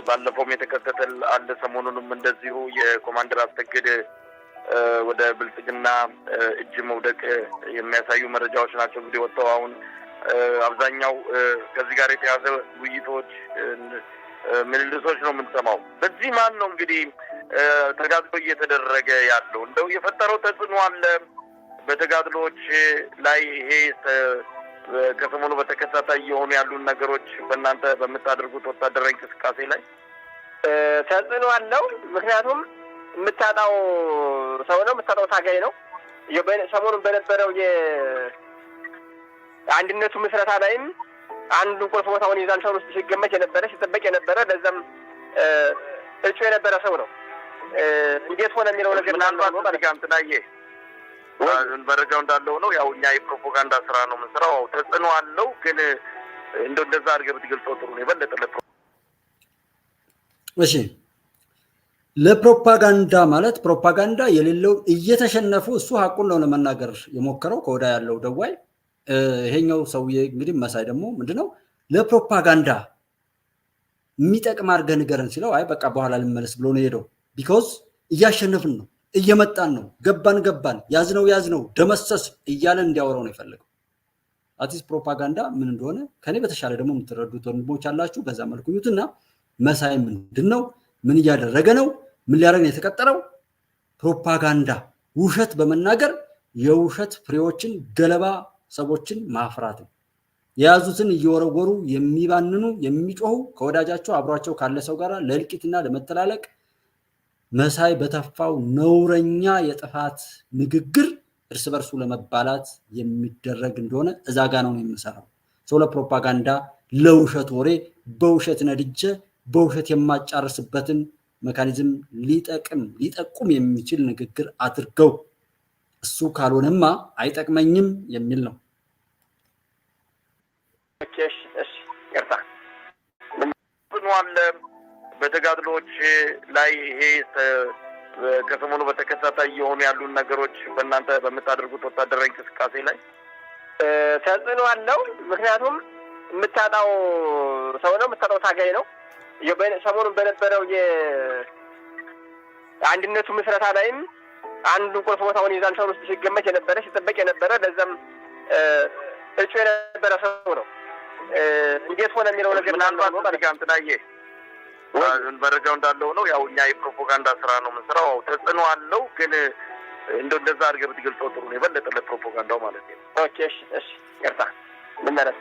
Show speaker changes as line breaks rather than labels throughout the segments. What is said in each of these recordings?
ባለፈው የተከተተል አለ ሰሞኑንም እንደዚሁ የኮማንደር አስተገደ ወደ ብልጽግና እጅ መውደቅ የሚያሳዩ መረጃዎች ናቸው እንግዲህ ወጣው አሁን አብዛኛው ከዚህ ጋር የተያዘ ውይይቶች ምልልሶች ነው የምንሰማው በዚህ ማን ነው እንግዲህ ተጋድሎ እየተደረገ ያለው እንደው የፈጠረው ተጽዕኖ አለ በተጋድሎች ላይ ይሄ ከሰሞኑ በተከታታይ የሆኑ ያሉ ነገሮች በእናንተ በመታደርጉት ወታደራዊ እንቅስቃሴ ላይ
ተጽዕኖ አለው ምክንያቱም የምታጣው ሰው ነው የምታጣው ታጋይ ነው ሰሞኑን በነበረው የአንድነቱ መስረታ ላይም አንዱ ቁልፍ ቦታውን ይዛል ሰው ውስጥ ሲገመት የነበረ ሲጠበቅ የነበረ ለዛም እጩ የነበረ ሰው ነው እንዴት ሆነ የሚለው ነገር
ምናልባት በጋምጥናዬ መረጃው እንዳለው ነው ያው እኛ የፕሮፓጋንዳ ስራ ነው መስራው ተጽዕኖ አለው ግን እንደዛ አድርገህ ብትገልጸው ጥሩ ነው የበለጠ
እሺ ለፕሮፓጋንዳ ማለት ፕሮፓጋንዳ የሌለው እየተሸነፉ እሱ ሐቁን ነው ለመናገር የሞከረው ከወዳ ያለው ደዋይ ይሄኛው ሰውዬ እንግዲህ መሳይ ደግሞ ምንድነው ለፕሮፓጋንዳ የሚጠቅም አድርገህ ንገረን ሲለው አይ በቃ በኋላ ልመለስ ብሎ ነው ሄደው ቢኮዝ እያሸነፍን ነው እየመጣን ነው ገባን ያዝነው ደመሰስ እያለ እንዲያወራው ነው የፈለገው አዲስ ፕሮፓጋንዳ ምን እንደሆነ ከኔ በተሻለ ደግሞ የምትረዱት ወንድሞች አላችሁ በዛ መልኩ ይዩትና መሳይ ምንድነው ምን እያደረገ ነው ምን ሊያደርግ ነው የተቀጠረው ፕሮፓጋንዳ ውሸት በመናገር የውሸት ፍሬዎችን ገለባ ሰዎችን ማፍራት ነው የያዙትን እየወረወሩ የሚባንኑ የሚጮሁ ከወዳጃቸው አብሯቸው ካለ ሰው ጋር ለልቂትና ለመተላለቅ መሳይ በተፋው ነውረኛ የጥፋት ንግግር እርስ በርሱ ለመባላት የሚደረግ እንደሆነ እዛ ጋር ነው የሚሰራው ሰው ለፕሮፓጋንዳ ለውሸት ወሬ በውሸት ነድጀ በውሸት የማጫርስበትን ሜካኒዝም ሊጠቁም የሚችል ንግግር አድርገው እሱ ካልሆነማ አይጠቅመኝም የሚል ነው
እሺ ይርታ
ምንዋል በተጋድሎች ላይ ይሄ ከሰሞኑ በተከታታይ የሆኑ ያሉ ነገሮች በእናንተ በመታደርጉት ወታደራዊ እንቅስቃሴ ላይ
ተጽዕኖ አለው ምክንያቱም የምታጣው ሰው ነው የምታጣው ታጋይ ነው ሰሞኑን በነበረው የአንድነቱ መስረታ ላይም አንዱ ቁልፍ ቦታውን ይዛል ሰው ውስጥ ሲገመት የነበረ ሲጠበቅ የነበረ ለዛም እጩ የነበረ ሰው ነው እንዴት ሆነ የሚለው ነገር
ምናልባት በጋምጥናዬ መረጃው እንዳለው ነው ያው እኛ የፕሮፓጋንዳ ስራ ነው መስራው ተጽዕኖ አለው ግን እንደዛ አድርገህ ብትገልጸው ጥሩ ነው የበለጠ ለፕሮፓጋንዳው ማለት ነው
ኦኬ እሺ ይርታ ምንነስ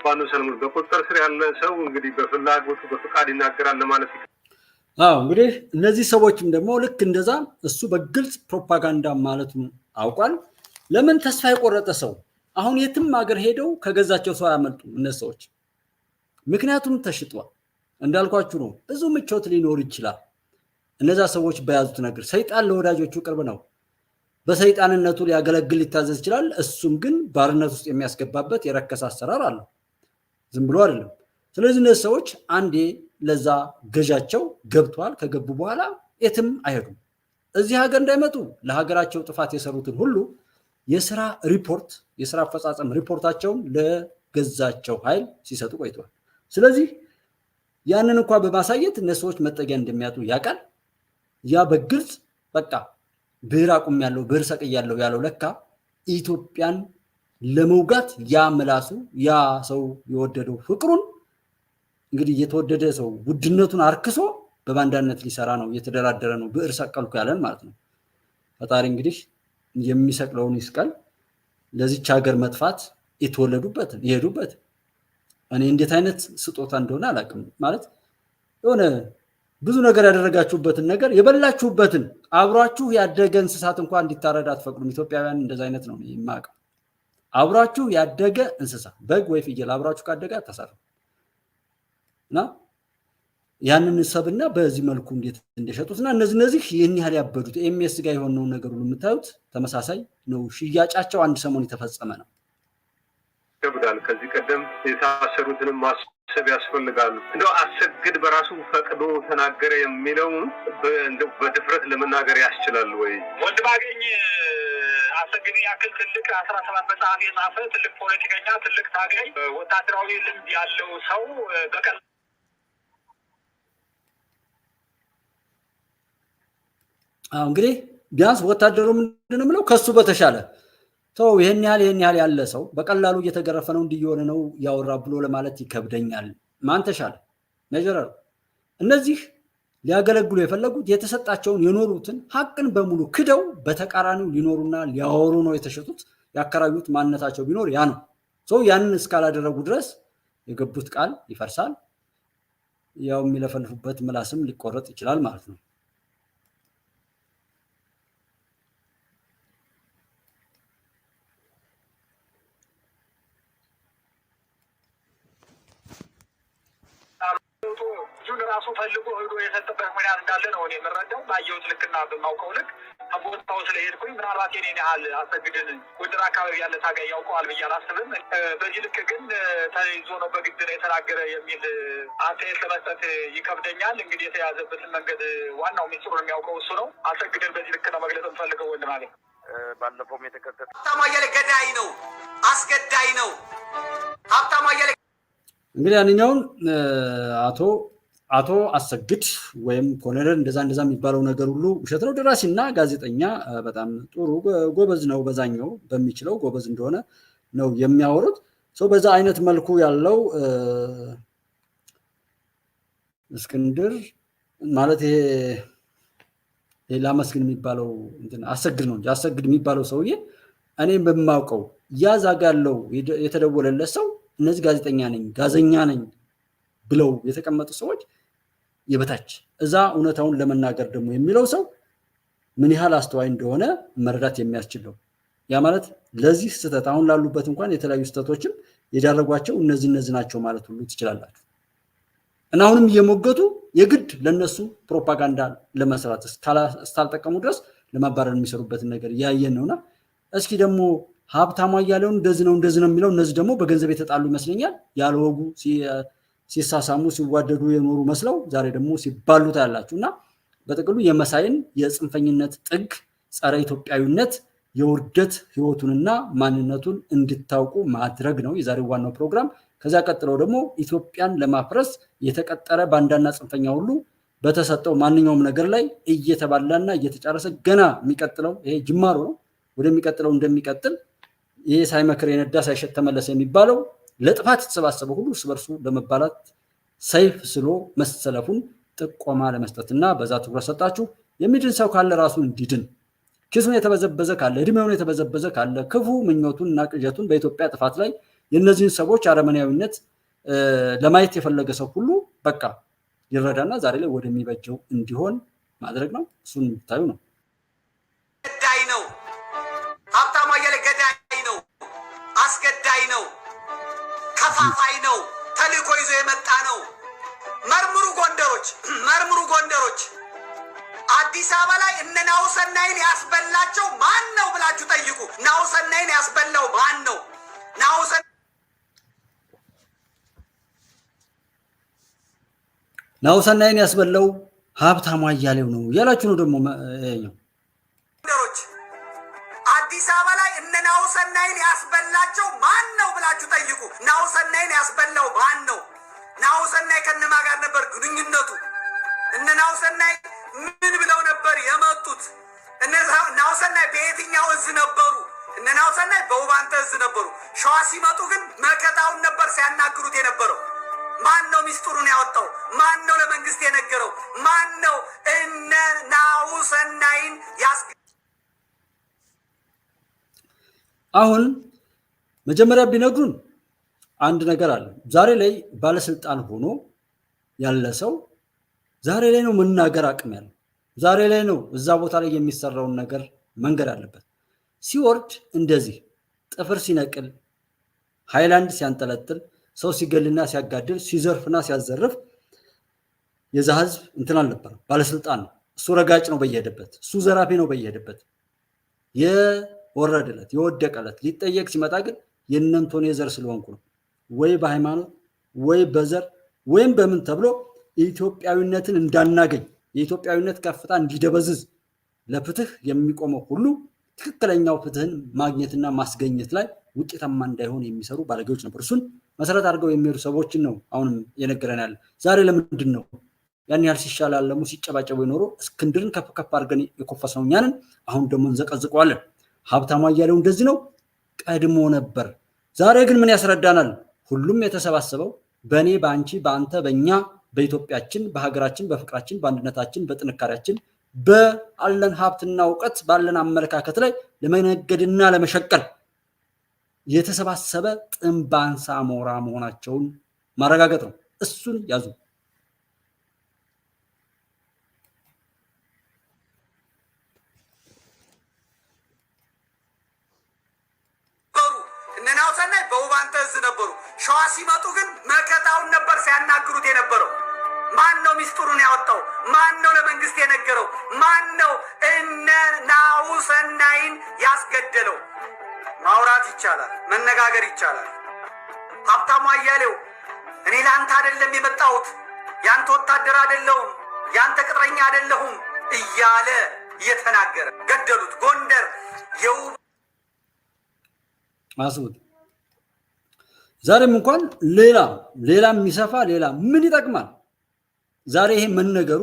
ባኑ ሰለሞን በቁጥጥር ስር ያለ ሰው እንግዲህ በፍላጎቱ በፍቃድ ይናገራል ማለት ነው
እንግዲህ እነዚህ ሰዎችም ደግሞ ልክ እንደዛ እሱ በግልጽ ፕሮፓጋንዳ ማለቱን አውቋል ለምን ተስፋ የቆረጠ ሰው አሁን የትም ሀገር ሄደው ከገዛቸው ሰው ያመልጡ እነዚህ ሰዎች ምክንያቱም ተሽጧል እንዳልኳችሁ ነው ብዙ ምቾት ሊኖር ይችላል እነዛ ሰዎች በያዙት ነገር ሰይጣን ለወዳጆቹ ቅርብ ነው በሰይጣንነቱ ሊያገለግል ሊታዘዝ ይችላል እሱም ግን ባርነት ውስጥ የሚያስገባበት የረከሰ አሰራር አለ ዝም ብሎ አይደለም ስለዚህ እነዚህ ሰዎች አንዴ ለዛ ገዣቸው ገብቷል ከገቡ በኋላ የትም አይሄዱም እዚህ ሀገር እንዳይመጡ ለሀገራቸው ጥፋት የሰሩትን ሁሉ የሥራ ሪፖርት የሥራ አፈጻጸም ሪፖርታቸውን ለገዛቸው ኃይል ሲሰጡ ቆይተዋል ስለዚህ ያንን እንኳን በማሳየት እነሱ መጠጊያ እንደሚያጡ ያቃል ያ በግልጽ በቃ ብር አቁም ያለው ብር ሰቅያለው ያለው ለካ ኢትዮጵያን ለመውጋት ያ ምላሱ ያ ሰው የወደደው ፍቅሩን እንግዲህ የተወደደ ሰው ውድነቱን አርክሶ በባንዳነት ሊሰራ ነው የተደራደረ ነው ብር ሰቀልኩ ያለን ማለት ነው ፈጣሪ እንግዲህ የሚሰቅለውን ይስቀል ለዚች ሀገር መጥፋት የተወለዱበት ይሄዱበት እኔ እንዴት አይነት ስጦታ እንደሆነ አላውቅም ማለት የሆነ ብዙ ነገር ያደረጋችሁበትን ነገር የበላችሁበትን አብራችሁ ያደገ እንስሳት እንኳን እንዲታረድ አትፈቅዱም ኢትዮጵያውያን እንደዛ አይነት ነው የማውቀው አብራችሁ ያደገ እንስሳ በግ ወይ ፍየል አብራችሁ ካደገ አታሳሩ እና ያንን ሰብና በዚህ መልኩ እንዴት እንደሸጡትና እነዚህ ይህን ያህል ያበዱት ኤምኤስ ጋር የሆነው ነገር ሁሉ የምታዩት ተመሳሳይ ነው ሽያጫቸው አንድ ሰሞን የተፈጸመ ነው
ይብዳል ከዚህ ቀደም የታሰሩትን ማሰብ ያስፈልጋል እንደው አሰግድ በራሱ ፈቅዶ ተናገረ የሚለው እንደው በድፍረት ለመናገር ያስችላል ወይ
ወንድማገኝ አሰግድ ያክል ትልቅ 17 መጽሐፍ የጻፈ ትልቅ ፖለቲከኛ ትልቅ ታጋይ ወታደራዊ ልምድ ያለው ሰው በቀል
እንግዲህ ቢያንስ ወታደሩ ምንድነው ምለው ከሱ በተሻለ ተው ይሄን ያህል ያለ ሰው በቀላሉ እየተገረፈ ነው እንዲየሆነ ነው ያወራ ብሎ ለማለት ይከብደኛል። ማን ተሻለ ሜጀር እነዚህ ሊያገለግሉ የፈለጉት የተሰጣቸውን የኖሩትን ሀቅን በሙሉ ክደው በተቃራኒው ሊኖሩና ሊያወሩ ነው የተሸጡት። ያከራዩት ማንነታቸው ቢኖር ያ ነው። ሰው ያንን እስካላደረጉ ድረስ የገቡት ቃል ይፈርሳል። ያው የሚለፈልፉበት ምላስም ሊቆረጥ ይችላል ማለት ነው።
ራሱ ፈልጎ ሄዶ የሰጠበት ምክንያት እንዳለ ነው እኔ የምረዳው። ባየሁት ልክና በማውቀው ልክ ቦታው ስለሄድኩኝ ምናልባት የኔን ያህል አሰግድን ጎንደር አካባቢ ያለ ታጋይ ያውቀዋል ብዬ አላስብም። በዚህ ልክ ግን ተይዞ ነው በግድ ነው የተናገረ የሚል አስተያየት ለመስጠት ይከብደኛል። እንግዲህ የተያዘበትን መንገድ ዋናው ሚስጥሩን የሚያውቀው እሱ ነው። አሰግድን በዚህ ልክ ነው መግለጽ የምፈልገው ወንድም አለኝ።
ባለፈውም የተከሰተ
ሀብታሙ አያሌ ገዳይ ነው፣ አስገዳይ ነው። ሀብታሙ አያሌ
እንግዲህ ያንኛውን አቶ አሰግድ ወይም ኮሎኔል እንደዛ የሚባለው ነገር ሁሉ ውሸት ነው። ደራሲና ጋዜጠኛ በጣም ጥሩ ጎበዝ ነው። በዛኛው በሚችለው ጎበዝ እንደሆነ ነው የሚያወሩት። በዛ አይነት መልኩ ያለው እስክንድር ማለት ይሄ ላመስግን የሚባለው አሰግድ ነው እንጂ አሰግድ የሚባለው ሰውዬ እኔም በማውቀው ያዛጋ ያለው የተደወለለት ሰው እነዚህ ጋዜጠኛ ነኝ ጋዘኛ ነኝ ብለው የተቀመጡ ሰዎች የበታች እዛ እውነታውን ለመናገር ደግሞ የሚለው ሰው ምን ያህል አስተዋይ እንደሆነ መረዳት የሚያስችለው ያ ማለት ለዚህ ስህተት አሁን ላሉበት እንኳን የተለያዩ ስህተቶችም የዳረጓቸው እነዚህ ናቸው ማለት ሁሉ ትችላላችሁ። እና አሁንም እየሞገቱ የግድ ለነሱ ፕሮፓጋንዳ ለመስራት እስካልጠቀሙ ድረስ ለማባረር የሚሰሩበትን ነገር ያየን ነውና እስኪ ደግሞ ሀብታሙ አያሌውን እንደዚህ ነው የሚለው እነዚህ ደግሞ በገንዘብ የተጣሉ ይመስለኛል ያለወጉ ሲሳሳሙ ሲዋደዱ የኖሩ መስለው ዛሬ ደግሞ ሲባሉ ታያላችሁና በጥቅሉ የመሳይን የጽንፈኝነት ጥግ ጸረ ኢትዮጵያዊነት የውርደት ህይወቱንና ማንነቱን እንድታውቁ ማድረግ ነው የዛሬው ዋናው ፕሮግራም። ከዛ ቀጥለው ደግሞ ኢትዮጵያን ለማፍረስ የተቀጠረ ባንዳና ጽንፈኛ ሁሉ በተሰጠው ማንኛውም ነገር ላይ እየተባላና እየተጫረሰ ገና የሚቀጥለው ይሄ ጅማሮ ነው ወደሚቀጥለው እንደሚቀጥል ይሄ ሳይመክር የነዳ ሳይሸት ተመለሰ የሚባለው ለጥፋት የተሰባሰበው ሁሉ ስበርሱ ለመባላት ሰይፍ ስሎ መሰለፉን ጥቆማ ለመስጠትና በዛ ትኩረት ሰጣችሁ። የሚድን ሰው ካለ ራሱን እንዲድን ኪሱን የተበዘበዘ ካለ እድሜውን የተበዘበዘ ካለ ክፉ ምኞቱንና ቅዠቱን በኢትዮጵያ ጥፋት ላይ የእነዚህን ሰዎች አረመኔያዊነት ለማየት የፈለገ ሰው ሁሉ በቃ ይረዳና ዛሬ ላይ ወደሚበጀው እንዲሆን ማድረግ ነው። እሱን የምታዩ ነው።
ገዳይ ነው። ሀብታሙ አያሌ ገዳይ ነው፣ አስገዳይ ነው፣ ከፋፋይ ነው፣ ተልእኮ ይዞ የመጣ ነው። መርምሩ ጎንደሮች አዲስ አበባ ላይ እነ ናሁሰናይን ያስበላቸው ማን ነው ብላችሁ ጠይቁ። ናሁሰናይን ያስበላው ማን ነው?
ናሁሰናይን ያስበላው ሀብታሙ አያሌው ነው ያላችሁ ነው። ደግሞ ይሄኛው
አዲስ አበባ ላይ እነ ናሁሰናይን ያስበላቸው ማን ነው ብላችሁ ጠይቁ። ናሁሰናይን ያስበላው ማን ነው? ናሁሰናይ ከነማ ጋር ነበር ግንኙነቱ? እነ ናሁሰናይ ምን ብለው ነበር የመጡት? እነ ናሁሰናይ በየትኛው እዝ ነበሩ? እነ ናሁሰናይ በውባንተ እዝ ነበሩ። ሸዋ ሲመጡ ግን መከታውን ነበር ሲያናግሩት የነበረው። ማን ነው ሚስጥሩን ያወጣው? ማን ነው ለመንግስት የነገረው? ማን ነው እነ ናሁሰናይን
አሁን መጀመሪያ ቢነግሩን አንድ ነገር አለ። ዛሬ ላይ ባለስልጣን ሆኖ ያለ ሰው ዛሬ ላይ ነው መናገር አቅም ያለው። ዛሬ ላይ ነው እዛ ቦታ ላይ የሚሰራውን ነገር መንገድ አለበት። ሲወርድ እንደዚህ ጥፍር ሲነቅል፣ ሃይላንድ ሲያንጠለጥል፣ ሰው ሲገልና ሲያጋድል፣ ሲዘርፍና ሲያዘርፍ የዛ ህዝብ እንትን አልነበረም። ባለስልጣን ነው እሱ። ረጋጭ ነው በየሄደበት፣ እሱ ዘራፊ ነው በየሄደበት። የወረደለት የወደቀለት ሊጠየቅ ሲመጣ ግን የእነንቶኔ ዘር ስለሆንኩ ነው ወይ በሃይማኖት ወይ በዘር ወይም በምን ተብሎ ኢትዮጵያዊነትን እንዳናገኝ የኢትዮጵያዊነት ከፍታ እንዲደበዝዝ ለፍትህ የሚቆመው ሁሉ ትክክለኛው ፍትህን ማግኘትና ማስገኘት ላይ ውጤታማ እንዳይሆን የሚሰሩ ባለጌዎች ነበሩ። እሱን መሰረት አድርገው የሚሄዱ ሰዎችን ነው አሁንም የነገረን ያለ። ዛሬ ለምንድን ነው ያን ያህል ሲሻላለሙ ሲጨባጨቡ ይኖሩ እስክንድርን ከፍ አድርገን የኮፈስነው እኛንን አሁን ደግሞ እንዘቀዝቀዋለን። ሀብታሙ አያሌው እንደዚህ ነው ቀድሞ ነበር። ዛሬ ግን ምን ያስረዳናል? ሁሉም የተሰባሰበው በእኔ በአንቺ በአንተ በእኛ በኢትዮጵያችን በሀገራችን በፍቅራችን በአንድነታችን በጥንካሬያችን ባለን ሀብትና እውቀት ባለን አመለካከት ላይ ለመነገድና ለመሸቀል የተሰባሰበ ጥንባንሳ ሞራ መሆናቸውን ማረጋገጥ ነው። እሱን ያዙ።
እነናውሰናይ በውባንተ እዝ ነበሩ። ሸዋ ሲመጡ ግን መከታውን ነበር ሲያናግሩት የነበረው። ማን ነው ሚስጥሩን ያወጣው? ማን ነው ለመንግስት የነገረው? ማን ነው እነናውሰናይን ያስገደለው? ማውራት ይቻላል፣ መነጋገር ይቻላል። ሀብታሙ አያሌው እኔ ለአንተ አይደለም የመጣሁት፣ ያንተ ወታደር አይደለሁም፣ ያንተ ቅጥረኛ አይደለሁም እያለ እየተናገረ ገደሉት። ጎንደር የውብ
አስቡት። ዛሬም እንኳን ሌላ የሚሰፋ ሌላ ምን ይጠቅማል? ዛሬ ይሄ መነገሩ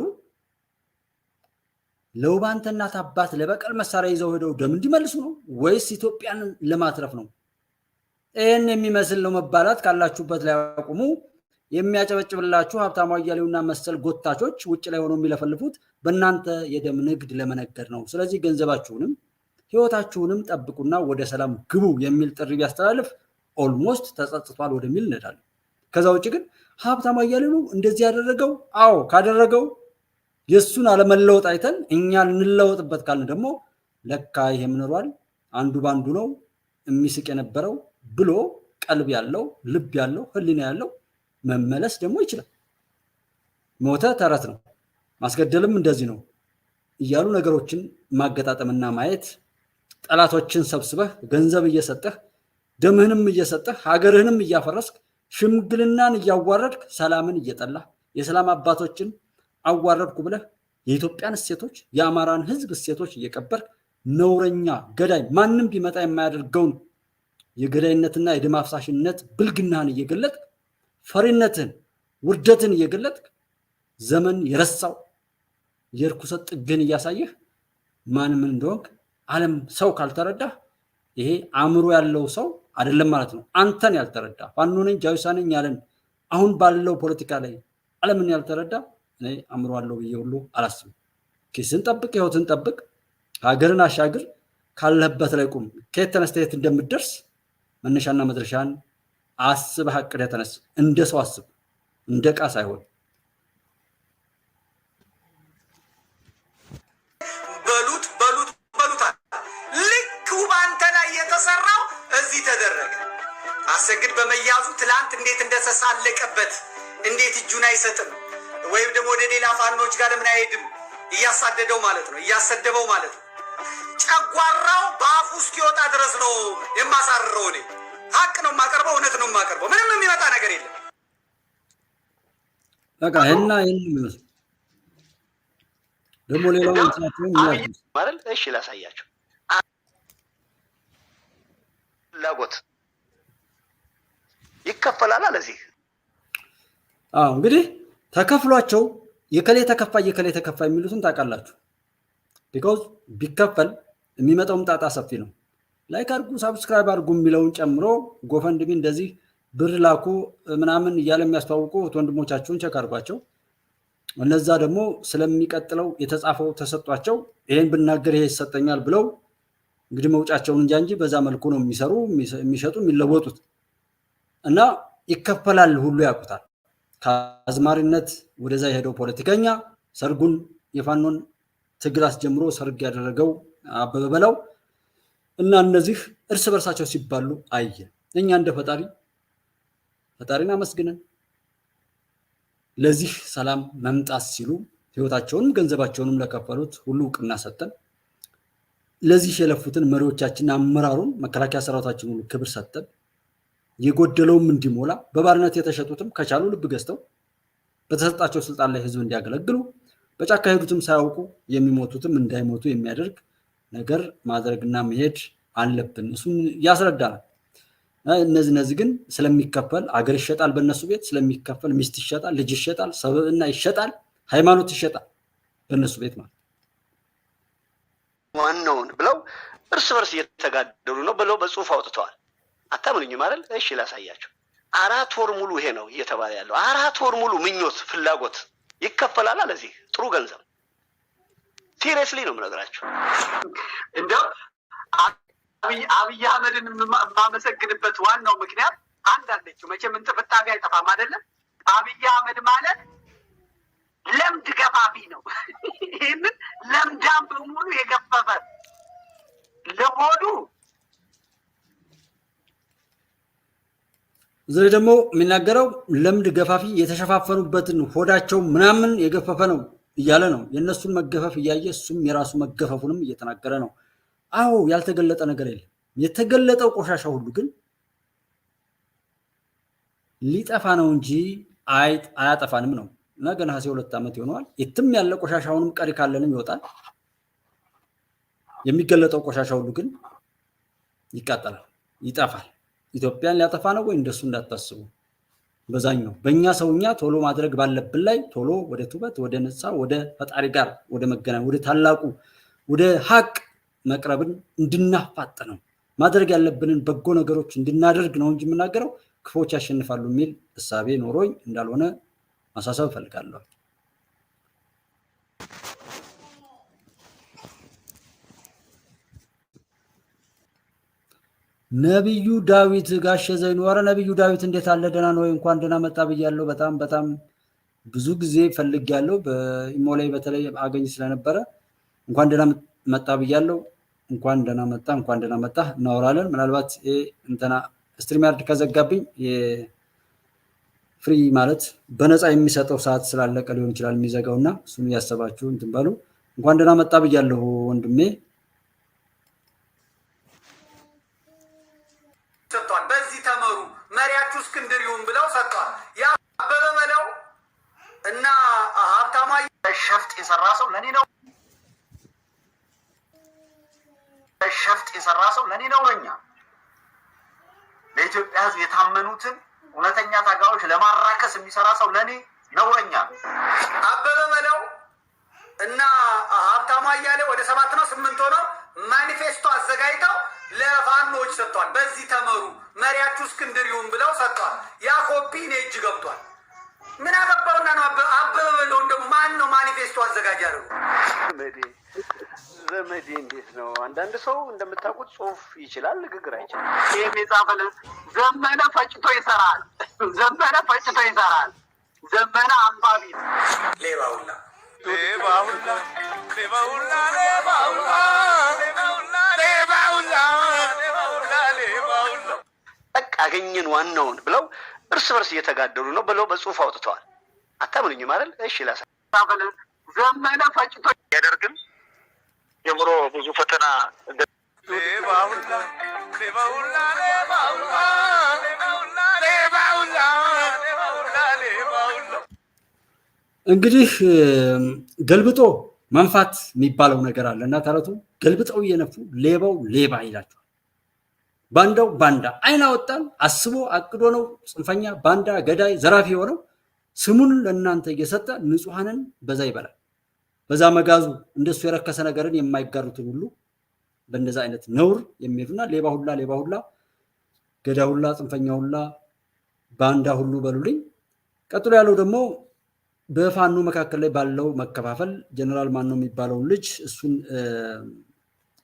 ለውባንተ እናት አባት ለበቀል መሳሪያ ይዘው ሄደው ደም እንዲመልሱ ነው ወይስ ኢትዮጵያን ለማትረፍ ነው? ይህን የሚመስል ነው መባላት ካላችሁበት ላይ አቁሙ። የሚያጨበጭብላችሁ ሀብታሙ አያሌውና መሰል ጎታቾች ውጭ ላይ ሆነው የሚለፈልፉት በእናንተ የደም ንግድ ለመነገድ ነው። ስለዚህ ገንዘባችሁንም ህይወታችሁንም ጠብቁና ወደ ሰላም ግቡ የሚል ጥሪ ቢያስተላልፍ ኦልሞስት ተጸጽቷል ወደሚል እንሄዳለን። ከዛ ውጭ ግን ሀብታሙ አያሌው እንደዚህ ያደረገው አዎ ካደረገው የሱን አለመለወጥ አይተን እኛ ልንለወጥበት ካልን ደግሞ ለካ ይሄም ኖሯል አንዱ ባንዱ ነው የሚስቅ የነበረው ብሎ ቀልብ ያለው ልብ ያለው ህሊና ያለው መመለስ ደግሞ ይችላል። ሞተ ተረት ነው፣ ማስገደልም እንደዚህ ነው እያሉ ነገሮችን ማገጣጠምና ማየት ጠላቶችን ሰብስበህ ገንዘብ እየሰጠህ ደምህንም እየሰጠህ ሀገርህንም እያፈረስክ ሽምግልናን እያዋረድክ ሰላምን እየጠላህ የሰላም አባቶችን አዋረድኩ ብለህ የኢትዮጵያን እሴቶች የአማራን ህዝብ እሴቶች እየቀበርክ ነውረኛ ገዳይ ማንም ቢመጣ የማያደርገውን የገዳይነትና የደም አፍሳሽነት ብልግናህን እየገለጥክ ፈሪነትን ውርደትን እየገለጥክ ዘመን የረሳው የርኩሰት ጥግን እያሳየህ ማን ምን እንደሆንክ ዓለም ሰው ካልተረዳህ ይሄ አእምሮ ያለው ሰው አይደለም ማለት ነው። አንተን ያልተረዳ ፋኖ ነኝ ጃዊሳ ነኝ ያለን አሁን ባለው ፖለቲካ ላይ ዓለምን ያልተረዳ እኔ አእምሮ አለው ብዬ ሁሉ አላስብም። ኪስን ጠብቅ፣ ህይወትን ጠብቅ፣ ሀገርን አሻግር፣ ካለህበት ላይ ቁም። ከየት ተነስተህ የት እንደምትደርስ መነሻና መድረሻን አስበህ አቅደህ ተነስ። እንደ ሰው አስብ፣ እንደ ዕቃ ሳይሆን።
ልክ ውባንተ ላይ የተሰራው እዚህ ተደረገ። አሰግድ በመያዙ ትላንት እንዴት እንደተሳለቀበት እንዴት እጁን አይሰጥም ወይም ደግሞ ወደ ሌላ ፋኖች ጋር ለምን አይሄድም? እያሳደደው ማለት ነው፣ እያሰደበው ማለት ነው። ጨጓራው በአፉ እስኪወጣ ድረስ ነው የማሳርረው። እኔ ሀቅ ነው የማቀርበው፣ እውነት ነው የማቀርበው። ምንም የሚመጣ ነገር የለም።
በቃ እና ይሄን ደግሞ ሌላው እንትናችሁን
ማለት እሺ ላሳያችሁ። ላጎት ይከፈላል ለዚህ
እንግዲህ ተከፍሏቸው የከሌ ተከፋይ የሚሉትን ታውቃላችሁ። ቢኮዝ ቢከፈል የሚመጣው ጣጣ ሰፊ ነው። ላይክ አድርጉ፣ ሳብስክራይብ አድርጉ የሚለውን ጨምሮ ጎፈንድሚ እንደዚህ ብር ላኩ ምናምን እያለ የሚያስተዋውቁ ወንድሞቻችሁን ቸክ አድርጓቸው። እነዛ ደግሞ ስለሚቀጥለው የተጻፈው ተሰጧቸው ይሄን ብናገር ይሄ ይሰጠኛል ብለው እንግዲህ መውጫቸውን እንጂ በዛ መልኩ ነው የሚሰሩ የሚሸጡ የሚለወጡት እና ይከፈላል ሁሉ ያውቁታል። ከአዝማሪነት ወደዛ የሄደው ፖለቲከኛ ሰርጉን የፋኖን ትግል አስጀምሮ ሰርግ ያደረገው አበበ በላው እና እነዚህ እርስ በርሳቸው ሲባሉ አየ። እኛ እንደ ፈጣሪን አመስግነን ለዚህ ሰላም መምጣት ሲሉ ህይወታቸውንም ገንዘባቸውንም ለከፈሉት ሁሉ እውቅና ሰጠን። ለዚህ የለፉትን መሪዎቻችን አመራሩን መከላከያ ሰራዊታችን ሁሉ ክብር ሰጠን። የጎደለውም እንዲሞላ በባርነት የተሸጡትም ከቻሉ ልብ ገዝተው በተሰጣቸው ስልጣን ላይ ህዝብ እንዲያገለግሉ በጫካ ሄዱትም ሳያውቁ የሚሞቱትም እንዳይሞቱ የሚያደርግ ነገር ማድረግና መሄድ አለብን። እሱን ያስረዳናል። እነዚህ ግን ስለሚከፈል አገር ይሸጣል፣ በእነሱ ቤት ስለሚከፈል ሚስት ይሸጣል፣ ልጅ ይሸጣል፣ ሰብዕና ይሸጣል፣ ሃይማኖት ይሸጣል በእነሱ ቤት ማለት
ዋናውን ብለው እርስ በርስ እየተጋደሉ ነው ብለው በጽሁፍ አውጥተዋል። አታምኑኝም አይደል? እሺ ላሳያችሁ። 4 ወር ሙሉ ይሄ ነው እየተባለ ያለው። 4 ወር ሙሉ ምኞት ፍላጎት ይከፈላል። ለዚህ ጥሩ ገንዘብ ሲሪየስሊ ነው የምነግራችሁ።
እንደው አብይ አህመድን የማመሰግንበት ዋናው ምክንያት አንድ አለችው። መቼም እንጥፍጣፊ አይጠፋም አይደለም። አብይ አህመድ ማለት ለምድ ገፋፊ ነው። ይህንን ለምዳም በሙሉ የገፈፈ ለሆዱ
እዚህ ደግሞ የሚናገረው ለምድ ገፋፊ የተሸፋፈኑበትን ሆዳቸው ምናምን የገፈፈ ነው እያለ ነው። የእነሱን መገፈፍ እያየ እሱም የራሱ መገፈፉንም እየተናገረ ነው። አዎ ያልተገለጠ ነገር የለም። የተገለጠው ቆሻሻ ሁሉ ግን ሊጠፋ ነው እንጂ አያጠፋንም ነው። ነገ ነሐሴ 2 ዓመት ይሆነዋል። የትም ያለ ቆሻሻውንም ቀሪ ካለንም ይወጣል። የሚገለጠው ቆሻሻ ሁሉ ግን ይቃጠላል፣ ይጠፋል። ኢትዮጵያን ሊያጠፋ ነው ወይ? እንደሱ እንዳታስቡ። በዛኛው በእኛ ሰውኛ ቶሎ ማድረግ ባለብን ላይ ቶሎ ወደ ቱበት፣ ወደ ንሳ፣ ወደ ፈጣሪ ጋር ወደ መገናኘት፣ ወደ ታላቁ ወደ ሀቅ መቅረብን እንድናፋጥነው ማድረግ ያለብንን በጎ ነገሮች እንድናደርግ ነው እንጂ የምናገረው ክፎች ያሸንፋሉ የሚል እሳቤ ኖሮኝ እንዳልሆነ ማሳሰብ እፈልጋለሁ። ነብዩ ዳዊት ጋሽ ዘይኑ፣ ኧረ ነብዩ ዳዊት እንዴት አለ? ደህና ነው ወይ? እንኳን ደህና መጣ ብያለሁ። በጣም ብዙ ጊዜ ፈልጌያለሁ። በኢሞ ላይ በተለይ አገኝ ስለነበረ እንኳን ደህና መጣ ብያለሁ። እንኳን ደህና መጣ፣ እንኳን ደህና መጣ። እናወራለን። ምናልባት እንትና ስትሪም ያርድ ከዘጋብኝ ፍሪ ማለት በነፃ የሚሰጠው ሰዓት ስላለቀ ሊሆን ይችላል የሚዘጋውና እሱን እያሰባችሁ እንትን በሉ። እንኳን ደህና መጣ ብያለሁ ወንድሜ።
ሰጥቷል። በዚህ ተመሩ መሪያችሁ እስክንድር ይሁን ብለው ሰጥቷል። ያ አበበ በለው እና ሀብታማ
ሸፍጥ የሰራ ሰው ለኔ ነው። ሸፍጥ የሰራ ሰው ለኔ ነውረኛ። ለኢትዮጵያ ሕዝብ የታመኑትን እውነተኛ ታጋዮች ለማራከስ የሚሰራ ሰው ለኔ ነውረኛ።
አበበ በለው እና ሀብታማ እያለ ወደ 7 ነው 8 ሆነው ማኒፌስቶ አዘጋጅተው ለፋኖች ሰጥቷል። በዚህ ተመሩ መሪያችሁ እስክንድር ይሁን ብለው ሰጥቷል። ያ ኮፒ እኔ እጅ ገብቷል። ምን አገባውና ነው አበበ በለው እንደው ማን ነው ማኒፌስቶ አዘጋጅ ያለው?
ዘመዴ እንዴት ነው? አንዳንድ ሰው እንደምታውቁት ጽሁፍ ይችላል፣ ንግግር አይችልም።
ይህም የጻፈልን ዘመነ ፈጭቶ ይሰራል። ዘመነ ፈጭቶ ይሰራል። ዘመነ አንባቢ
ሌባውላ
በቃ አገኘን ዋናውን ብለው እርስ በርስ እየተጋደሉ ነው ብለው በጽሁፍ አውጥተዋል። አታምኑኝም አይደል? እሺ
ላሳየን። ዘመነ ፈጭቶ
ያደርግም ጀምሮ ብዙ ፈተና
እንግዲህ ገልብጦ መንፋት የሚባለው ነገር አለ እና ተረቱ ገልብጠው እየነፉ ሌባው ሌባ ይላቸዋል። ባንዳው ባንዳ አይን አወጣን አስቦ አቅዶ ነው ጽንፈኛ ባንዳ ገዳይ ዘራፊ የሆነው ስሙን ለእናንተ እየሰጠ ንጹሐንን በዛ ይበላል። በዛ መጋዙ እንደሱ የረከሰ ነገርን የማይጋሩትን ሁሉ በእንደዛ አይነት ነውር የሚሄዱና ሌባ ሁላ ገዳ ሁላ ጽንፈኛ ሁላ ባንዳ ሁሉ በሉልኝ። ቀጥሎ ያለው ደግሞ በፋኖ መካከል ላይ ባለው መከፋፈል ጀነራል ማን ነው የሚባለው ልጅ እሱን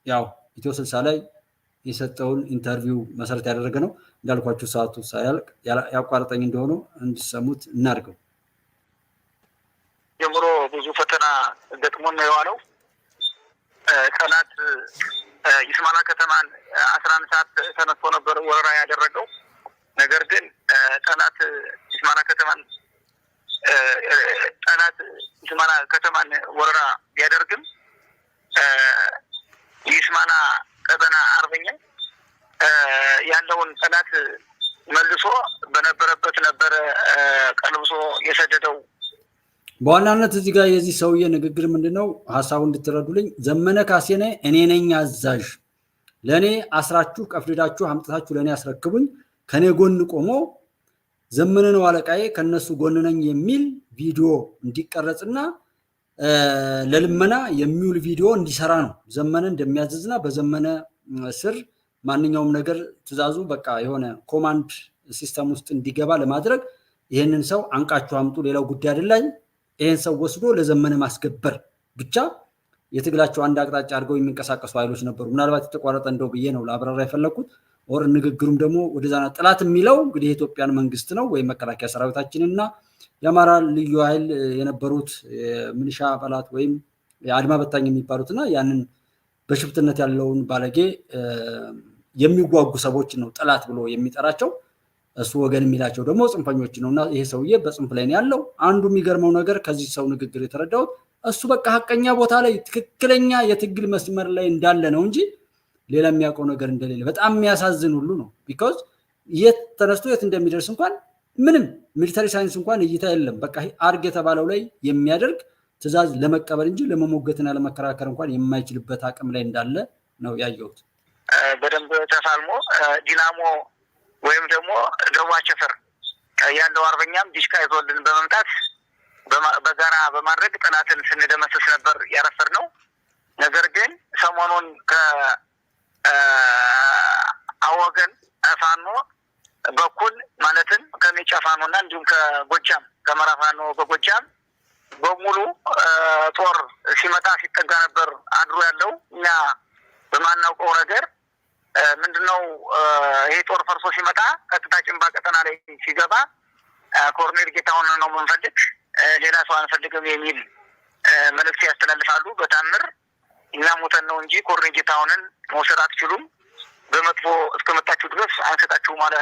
ያው ኢትዮ 60 ላይ የሰጠውን ኢንተርቪው መሰረት ያደረገ ነው። እንዳልኳችሁ ሰዓቱ ሳያልቅ ያቋርጠኝ እንደሆነ እንድሰሙት እናድርገው።
ጀምሮ ብዙ ፈተና ገጥሞን ነው የዋለው። ጠላት ይስማላ ከተማን 11 ሰዓት ተነስቶ ነበር ወረራ ያደረገው። ነገር ግን ጠላት ይስማላ ከተማን ወረራ ቢያደርግም ይስማላ ቀጠና አርበኛ ያለውን ጠላት መልሶ በነበረበት ነበረ ቀልብሶ የሰደደው።
በዋናነት እዚህ ጋር የዚህ ሰውዬ ንግግር ምንድነው ሐሳቡ እንድትረዱልኝ፣ ዘመነ ካሴ ነኝ እኔ ነኝ አዛዥ፣ ለኔ አስራችሁ ቀፍድዳችሁ አምጥታችሁ ለኔ አስረክቡኝ፣ ከኔ ጎን ቆሞ ዘመነ ነው አለቃዬ ከነሱ ጎን ነኝ የሚል ቪዲዮ እንዲቀረጽና ለልመና የሚውል ቪዲዮ እንዲሰራ ነው ዘመነ እንደሚያዝዝና በዘመነ ስር ማንኛውም ነገር ትዛዙ በቃ የሆነ ኮማንድ ሲስተም ውስጥ እንዲገባ ለማድረግ ይሄንን ሰው አንቃችሁ አምጡ ሌላው ጉዳይ አይደለም ይሄን ሰው ወስዶ ለዘመነ ማስገበር ብቻ የትግላቸው አንድ አቅጣጫ አድርገው የሚንቀሳቀሱ ኃይሎች ነበሩ ምናልባት የተቋረጠ እንደው ብዬ ነው ለአብራራ የፈለኩት ወር ንግግሩም ደግሞ ወደዛና ጥላት የሚለው እንግዲህ የኢትዮጵያን መንግስት ነው ወይ መከላከያ ሰራዊታችንና የአማራ ልዩ ኃይል የነበሩት ሚሊሻ አባላት ወይም የአድማ በታኝ የሚባሉትና ያንን በሽፍትነት ያለውን ባለጌ የሚጓጉ ሰዎች ነው ጥላት ብሎ የሚጠራቸው እሱ ወገን የሚላቸው ደግሞ ጽንፈኞች ነውና ይሄ ሰውዬ በጽንፍ ላይ ነው ያለው አንዱ የሚገርመው ነገር ከዚህ ሰው ንግግር የተረዳው እሱ በቃ ሐቀኛ ቦታ ላይ ትክክለኛ የትግል መስመር ላይ እንዳለ ነው እንጂ ሌላ የሚያውቀው ነገር እንደሌለ በጣም የሚያሳዝን ሁሉ ነው ቢኮዝ የት ተነስቶ የት እንደሚደርስ እንኳን ምንም ሚሊተሪ ሳይንስ እንኳን እይታ የለም በቃ አርግ የተባለው ላይ የሚያደርግ ትዛዝ ለመቀበል እንጂ ለመሞገትና ለመከራከር እንኳን የማይችልበት አቅም ላይ እንዳለ ነው ያየሁት
በደንብ ተሳልሞ ዲናሞ ወይም ደግሞ ደቡብ አቸፈር ያለው አርበኛም ዲሽቃ ይዞልን በመምጣት በጋራ በማድረግ ጠላትን ስንደመስስ ነበር ያረፈርነው ነገር ግን ሰሞኑን ከአወገን ፋኖ በኩል ማለትም ከሜጫ ፋኖና እንዲሁም ከጎጃም ከመራፋኖ በጎጃም በሙሉ ጦር ሲመጣ ሲጠጋ ነበር አድሮ ያለው እኛ በማናውቀው ነገር ምንድነው ይሄ ጦር ፈርሶ ሲመጣ ቀጥታ ጭንባ ቀጠና ላይ ሲገባ ኮርኔል ጌታውን ነው የምንፈልግ ሌላ ሰው አንፈልግም የሚል መልእክት ያስተላልፋሉ በታምር እኛ ሞተን ነው እንጂ ኮርኔል ጌታውንን መውሰድ አትችሉም በመጥፎ እስከመጣችሁ ድረስ አንሰጣችሁ ማለት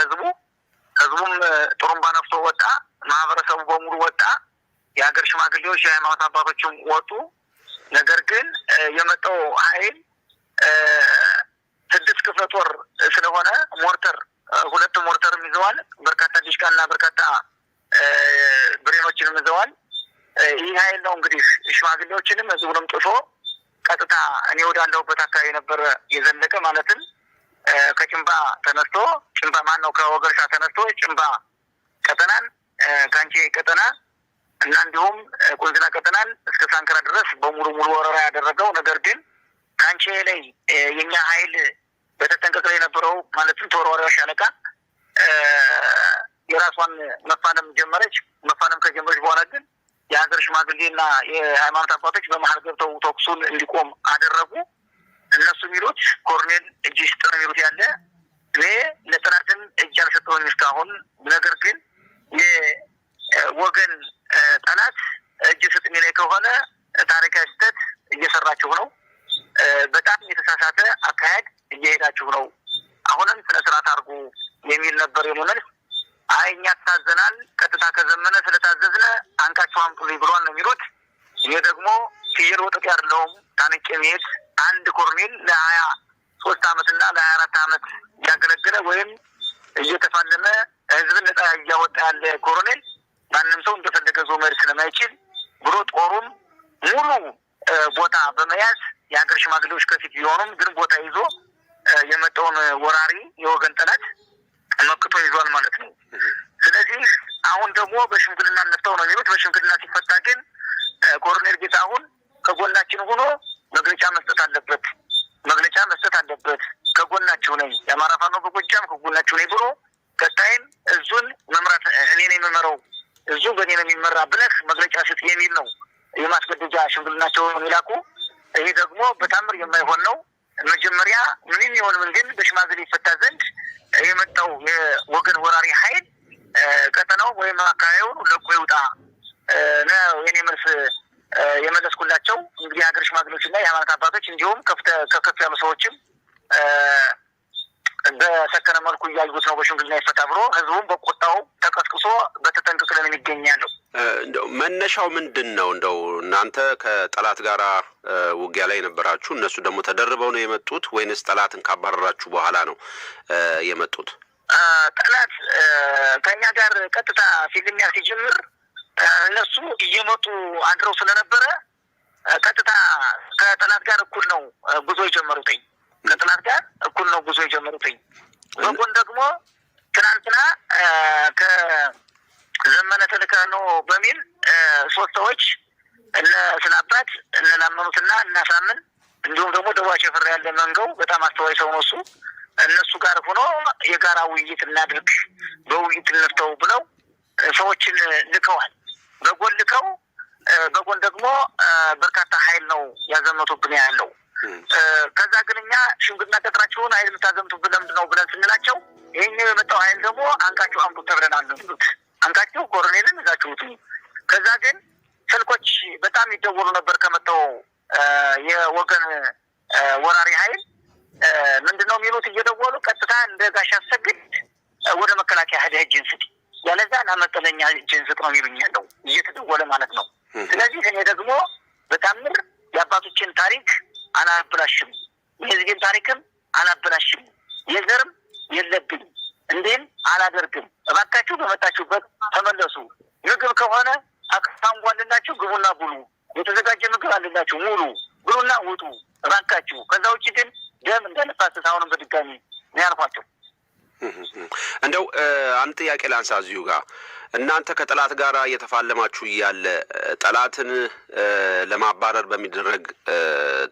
ህዝቡም ጥሩምባ ነፍቶ ወጣ ማህበረሰቡ በሙሉ ወጣ የሀገር ሽማግሌዎች የሃይማኖት አባቶችም ወጡ ነገር ግን የመጣው ኃይል 6 ክፍለ ጦር ስለሆነ ሞርተር 2 ሞርተርም ይዘዋል በርካታ ዲሽቃና በርካታ ብሬኖችንም ይዘዋል ይህ ኃይል ነው እንግዲህ ሽማግሌዎችንም ህዝቡንም ጥሶ ቀጥታ እኔ ወዳለሁበት አካባቢ ነበር የዘለቀ ማለትም ከጭንባ ተነስቶ ጭንባ ማን ነው ከወገርሻ ተነስቶ ጭንባ ቀጠናን ካንቺ ቀጠና እና እንዲሁም ቁንዝና ቀጠናን እስከ ሳንክራ ድረስ በሙሉ ወረራ ያደረገው ነገር ግን ካንቺ ላይ የኛ ኃይል በተጠንቀቅ ላይ ነበረው ማለትም ተወራዋሪዋ ሻለቃ የራሷን መፋለም ጀመረች መፋለም ከጀመረች በኋላ ግን የሀገር ሽማግሌና የሃይማኖት አባቶች በመሀል ገብተው ተኩሱን እንዲቆም አደረጉ እነሱ የሚሉት ኮርኔል እጅ ስጥ ነው የሚሉት ያለ እኔ ለጠላትም እጅ አልሰጠሁም እስካሁን ነገር ግን የወገን ጠላት እጅ ስጥ የሚለኝ ከሆነ ታሪካዊ ስህተት እየሰራችሁ ነው በጣም የተሳሳተ አካሄድ እየሄዳችሁ ነው አሁንም ስለ ስርዓት አድርጉ የሚል ነበር የሞነልስ አይኛ ታዘናል ቀጥታ ከዘመነ ስለታዘዝነ አንቃቸው አምጡልኝ ብሏል ነው የሚሉት ይሄ ደግሞ ሲየር ወጥቶ ያለውም ታንቄ መሄድ አንድ ኮርኔል ለ23 አመትና ለ24 አመት ያገለገለ ወይም እየተፋለመ ህዝብን ነፃ ያወጣ ያለ ኮርኔል ማንንም ሰው እንደፈለገ ዞመር ስለማይችል ብሎ ጦሩም ሙሉ ቦታ በመያዝ የሀገር ሽማግሌዎች ከፊት ቢሆኑም ግን ቦታ ይዞ የመጣውን ወራሪ የወገን ጠላት መክቶ ይዟል ማለት ነው ስለዚህ አሁን ደግሞ በሽምግልና ነፍተው ነው የሚሉት በሽምግልና ሲፈታ ግን ኮርኔል ጌታሁን ከጎናችን ሆኖ መግለጫ መስጠት አለበት ከጎናችሁ ነኝ የአማራ ፋኖ በጎጃም ከጎናችሁ ነኝ ብሎ ቀጣይም እዙን መምራት እኔ ነኝ የምመራው እዙ በእኔ ነው የሚመራ ብለህ መግለጫ ስጥ የሚል ነው የማስገደጃ ሽምግልናቸው የሚላኩ ይሄ ደግሞ በታምር የማይሆን ነው መጀመሪያ ምንም ይሁን ምን ግን በሽማግሌ ይፈታ ዘንድ የመጣው የወገን ወራሪ ኃይል ቀጠናው ወይም አካባቢውን ለቆ ይውጣ ነው የኔ መልስ የመለስኩላቸው እንግዲህ ሀገር ሽማግሌዎችና የሃይማኖት አባቶች እንዲሁም ከፍ ያሉ ሰዎችም በሰከነ መልኩ እያዩት ነው በሽምግልና ይፈታ ብሎ ህዝቡም በቆጣው ተቀስቅሶ በተጠንቀቅ ላይ የሚገኛለው
እንደው መነሻው ምንድነው እንደው እናንተ ከጠላት ጋራ ውጊያ ላይ ነበራችሁ እነሱ ደግሞ ተደርበው ነው የመጡት ወይንስ ጠላትን ካባረራችሁ በኋላ ነው የመጡት
ጠላት ከኛ ጋር ቀጥታ ፊልሚያ ሲጀምር እነሱ እየመጡ አድረው ስለነበረ ቀጥታ ከጠላት ጋር እኩል ነው ጉዞ የጀመሩት ከጠላት ጋር እኩል ነው ጉዞ የጀመሩት በጎን ደግሞ ትናንትና ከዘመነ ተልከህ ነው በሚል 3 ሰዎች
እነ ስላባት እነ ላመኑትና እናሳምን እንዲሁም ደግሞ ደዋ ሸፈር ያለ መንገው በጣም አስተዋይ ሰው ነው እሱ። እነሱ ጋር ሆኖ የጋራ ውይይት እናድርግ በውይይት እንፍተው ብለው ሰዎችን ልከዋል። በጎን ልከው በጎን ደግሞ በርካታ ኃይል ነው ያዘመቱብን ያለው። ከዛ ግን እኛ ሽምግልና ቀጥራችሁን ኃይል የምታዘምቱብን ለምንድን ነው ብለን ስንላቸው ይሄኛው የመጣው ኃይል ደግሞ አንቃችሁ አምጡ ተብለናል ነው አንቃችሁ ኮሎኔልን ይዛችሁት። ከዛ ግን ስልኮች በጣም ይደወሉ ነበር ከመጣው የወገን ወራሪ ኃይል ምንድነው የሚሉት እየደወሉ ቀጥታ እንደ ጋሽ አሰግድ ወደ መከላከያ ሄደህ ስጥ ያለዛ ናመጠለኛ ስጥ ነው የሚሉኝ ያለው እየተደወለ ማለት ነው። ስለዚህ እኔ ደግሞ በታምር የአባቶችን ታሪክ አላበላሽም፣ የህዝብን ታሪክም አላበላሽም፣ የዘርም የለብኝ እንዴም አላደርግም። እባካችሁ በመጣችሁበት ተመለሱ። ምግብ ከሆነ አካንጓልላችሁ ግቡና ብሉ፣ የተዘጋጀ ምግብ አለላችሁ ሙሉ ብሉና ውጡ እባካችሁ። ከዛ ውጭ ግን ደም እንደነፋሰስ አሁንም በድጋሚ ነው ያልኳቸው።
እንደው አንድ ጥያቄ ላንሳ እዚሁ ጋር እናንተ ከጠላት ጋር እየተፋለማችሁ እያለ ጠላትን ለማባረር በሚደረግ